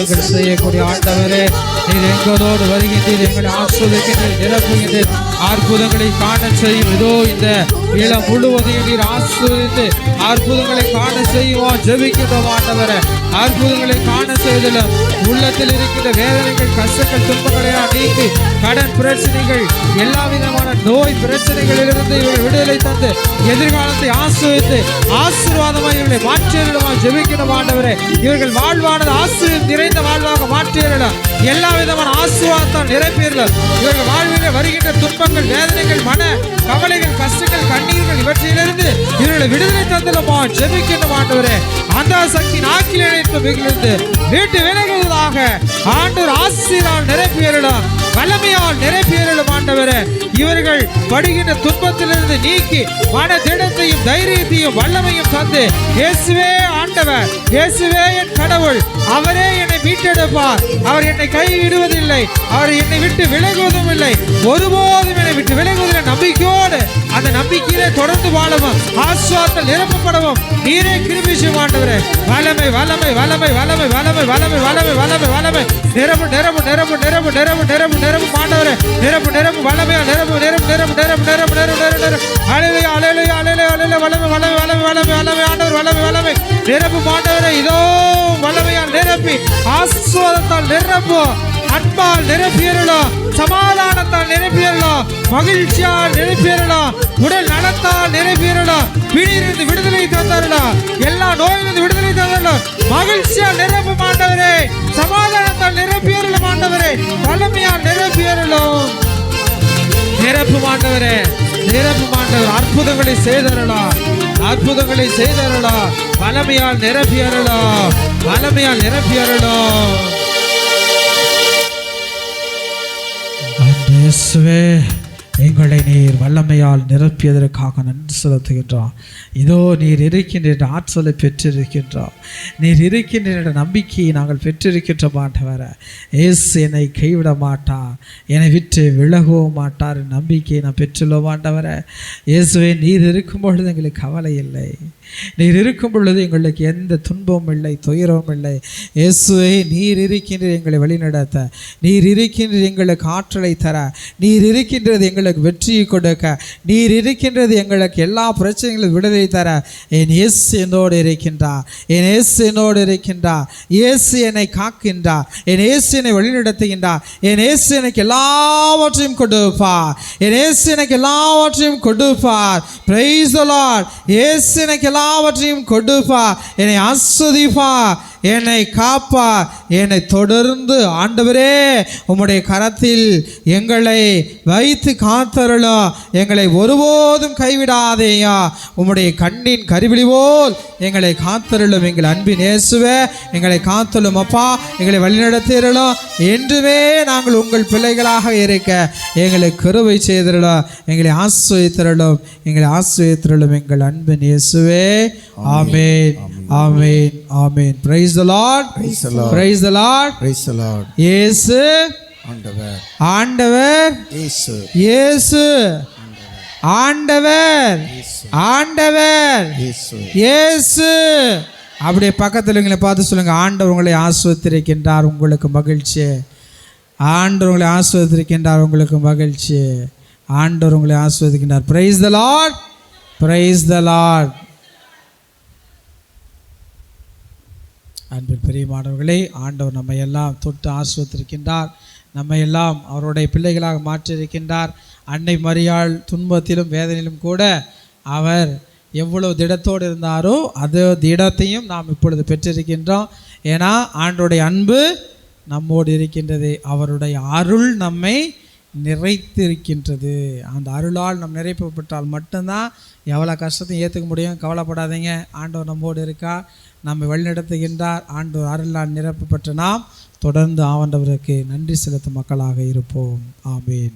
அற்புதங்கள் செய்யக்கூடிய ஆண்டவரே, நீர் எங்களோடு வருகின்றீர், எங்களை ஆஸ்வதிக்கின்றீர், நிரப்புகின்றீர், அற்புதங்களை காண செய்யும். இதோ இந்த இளம் முழுவதையும் நீர் ஆஸ்வதித்து அற்புதங்களை காண செய்வோம். ஜெபிக்கின்றோம் ஆண்டவரே, அற்புதங்களை காண செய்தலும் உள்ளத்தில் இருக்கின்ற வேதனைகள், கஷ்டங்கள், துன்பங்களை நீக்கி கடன் பிரச்சனைகள், எல்லா விதமான நோய் பிரச்சனைகளிலிருந்து இவர்கள் விடுதலை தந்து எதிர்காலத்தை ஆஸ்வதித்து ஆசீர்வாதமாக இவர்களை மாற்றியரிடமாக ஜெபிக்கின்றோம் ஆண்டவரே. இவர்கள் வாழ்வானது ஆசீர்வாதம் நிறைந்த வாழ்வாக மாற்றியரிடம், எல்லா விதமான ஆசீர்வாதத்தால் நிரப்பியரிடம். இவர்கள் வாழ்வில் வருகின்ற துன்பங்கள், வேதனைகள், மன கவலைகள், கஷ்டங்கள், கண்ணீர்கள் இவற்றிலிருந்து இவர்களை விடுதலை தந்தலுமா ஜெபிக்கின்றோம் ஆண்டவரே. அந்த சக்தி நாக்கில் இணைந்து வீட்டு விலகுவதாக ஆண்டவர் ஆசீரால் நிரப்பியரிடம், வல்லமையால் நிரப்பியரிடம் ஆண்டவரே. இவர்கள் படுகின்ற துன்பத்திலிருந்து நீக்கி மன திடத்தையும் தைரியத்தையும் வல்லமையும் தந்து, இயேசுவே ஆண்டவர், இயேசுவே என் கடவுள், அவரே என்னை மீட்டெடுப்பார், அவர் என்னை கைவிடுவதில்லை, அவர் என்னை விட்டு விலகுவதும் இல்லை, ஒருபோதும் என்னை விட்டு விலகுவதில்லை. நம்பிக்கையோடு அந்த நம்பிக்கையிலே தொடர்ந்து வாழவும் ஆசுவாசத்தில் நிரப்பப்படவும் நீரே கிருபை செய்யும் ஆண்டவரே. வல்லமை வல்லமை வல்லமை வல்லமை வல்லமை வல்லமை வல்லமை வல்லமை வல்லமை நிரப்பு நிரப்பு நிரப்பு நிரப்பு நிரப்பு நிரப்பு நிரப்பு ஆண்டவரே. நிரப்பு நிரப்பு வல்லமையா நிரப்பு நிரப்பு நிரப்பு நிரப்பு நிரப்பு நிரப்பு நிரப்பு நிரப்பு அலையிலே அலையிலே அலையிலே அலையிலே வல்லமை வல்லமை வல்லமை வல்லமை வல்லமை ஆண்டவர் வல்லமை வல்லமை நிரப்பு ஆண்டவரே. இதோ வல்லமையால் நிரப்பி ஆசீர்வாதத்தால் நிரப்பு, அன்பால் நிரப்பியறலாம், சமாதானத்தால் நிரப்பியறலாம், மகிழ்ச்சியால் நிரப்பியறலாம், உடல் நலத்தால் நிரப்பியறலாம், பிணியிலிருந்து விடுதலை தந்தாரலாம், எல்லா நோயிலிருந்து விடுதலை தந்தாரலாம். மகிழ்ச்சியால் நிரப்பு ஆண்டவரே, சமாதானத்தால் நிரப்பியறலாம் ஆண்டவரே, வல்லமையால் நிரப்பியறலாம், நிரப்பு ஆண்டவரே, நிரப்பு ஆண்டவர். அற்புதங்களை செய்தரலாம், அற்புதங்களை செய்தரலாம், வல்லமையால் நிரப்பியறலாம், வல்லமையால் நிரப்பியறலாம். இயேசுவே, எங்களை நீர் வல்லமையால் நிரப்பியதற்காக நன்றி செலுத்துகின்றோம். இதோ நீர் இருக்கின்ற ஆற்றலை பெற்றிருக்கின்றோம், நீர் இருக்கின்ற நம்பிக்கையை நாங்கள் பெற்றிருக்கின்றோம் ஆண்டவரே. இயேசு என்னை கைவிட மாட்டார், என்னை விட்டு விலகவும் மாட்டார் நம்பிக்கையை நான் பெற்றுள்ளோம் ஆண்டவரே. இயேசுவே, நீர் இருக்கும் பொழுது எங்களுக்கு கவலை இல்லை, நீர் இருக்கும் பொழுது எங்களுக்கு எந்த துன்பமும் இல்லை, துயரமும் இல்லை. இயேசுவே, நீர் இருக்கின்ற எங்களை வழிநடத்த, நீர் இருக்கின்ற எங்களுக்கு ஆற்றலை தர, நீர் இருக்கின்றது எங்களுக்கு வெற்றியை கொடுக்க, நீர் இருக்கின்றது எங்களுக்கு எல்லா பிரச்சனைகளும் விடுதலை தர. என் இயேசு என்னோடு இருக்கின்றார், என் இயேசு என்னோடு இருக்கின்றார், இயேசு என்னை காக்கின்றார், என் இயேசு என்னை வழிநடத்துகின்றார், என் இயேசு எனக்கு எல்லாவற்றையும் கொடுப்பார், என் இயேசு எனக்கு எல்லாவற்றையும் கொடுப்பார். Praise the Lord. இயேசு எனக்கு எல்லாவற்றையும் கொடுப்பார், என்னை ஆசீர்வதிப்பார், என்னை காப்பார், என்னை தொடர்ந்து ஆண்டவரே உம்முடைய கரத்தில் எங்களை வைத்து காத்தருளும், எங்களை ஒருபோதும் கைவிடாதேயா, உம்முடைய கண்ணின் கருவிழி போல் எங்களை காத்தருளும். எங்கள் அன்பின் இயேசுவே, எங்களை காத்தருளும் அப்பா, எங்களை வழிநடத்தியருளும். என்றுமே நாங்கள் உங்கள் பிள்ளைகளாக இருக்க எங்களை கிருபை செய்தருளும், எங்களை ஆசீர்வதித்தருளும், எங்களை ஆசீர்வதித்தருளும் எங்கள் அன்பின் இயேசுவே. ஆமென், ஆமென், ஆமென். Praise the Lord. Praise the Lord. Praise the Lord. Praise the Lord. இயேசு ஆண்டவர், ஆண்டவர், இயேசு, இயேசு ஆண்டவர், ஆண்டவர், இயேசு, இயேசு. அப்படியே பக்கத்தில் உங்களை பார்த்து சொல்லுங்க, ஆண்டவர் உங்களை ஆசீர்வதித்திருக்கின்றார், உங்களுக்கு மகிழ்ச்சி. ஆண்டவர் உங்களை ஆசீர்வதித்திருக்கின்றார், உங்களுக்கு மகிழ்ச்சி. ஆண்டவர் உங்களை ஆசீர்வதிக்கின்றார். Praise the Lord. Praise the Lord. அன்பில் பிரியமானவர்களே, ஆண்டவர் நம்மை எல்லாம் தொட்டு ஆசீர்வதித்திருக்கின்றார், நம்மை எல்லாம் அவருடைய பிள்ளைகளாக மாற்றியிருக்கின்றார். அன்னை மரியாள் துன்பத்திலும் வேதனையிலும் கூட அவர் எவ்வளவு திடத்தோடு இருந்தாரோ அது திடத்தையும் நாம் இப்பொழுது பெற்றிருக்கின்றோம். ஏன்னா ஆண்டவருடைய அன்பு நம்மோடு இருக்கின்றது, அவருடைய அருள் நம்மை நிறைத்திருக்கின்றது. அந்த அருளால் நம் நிறைப்பப்பட்டால் மட்டும்தான் எவ்வளோ கஷ்டத்தையும் ஏற்றுக்க முடியும். கவலைப்படாதீங்க, ஆண்டவர் நம்மோடு இருக்கா, நம்மை வழிநடத்துகின்றார். ஆண்டவர் அருளால் நிரப்பப்பட்ட நாம் தொடர்ந்து ஆண்டவருக்கு நன்றி செலுத்தும் மக்களாக இருப்போம். ஆமென்.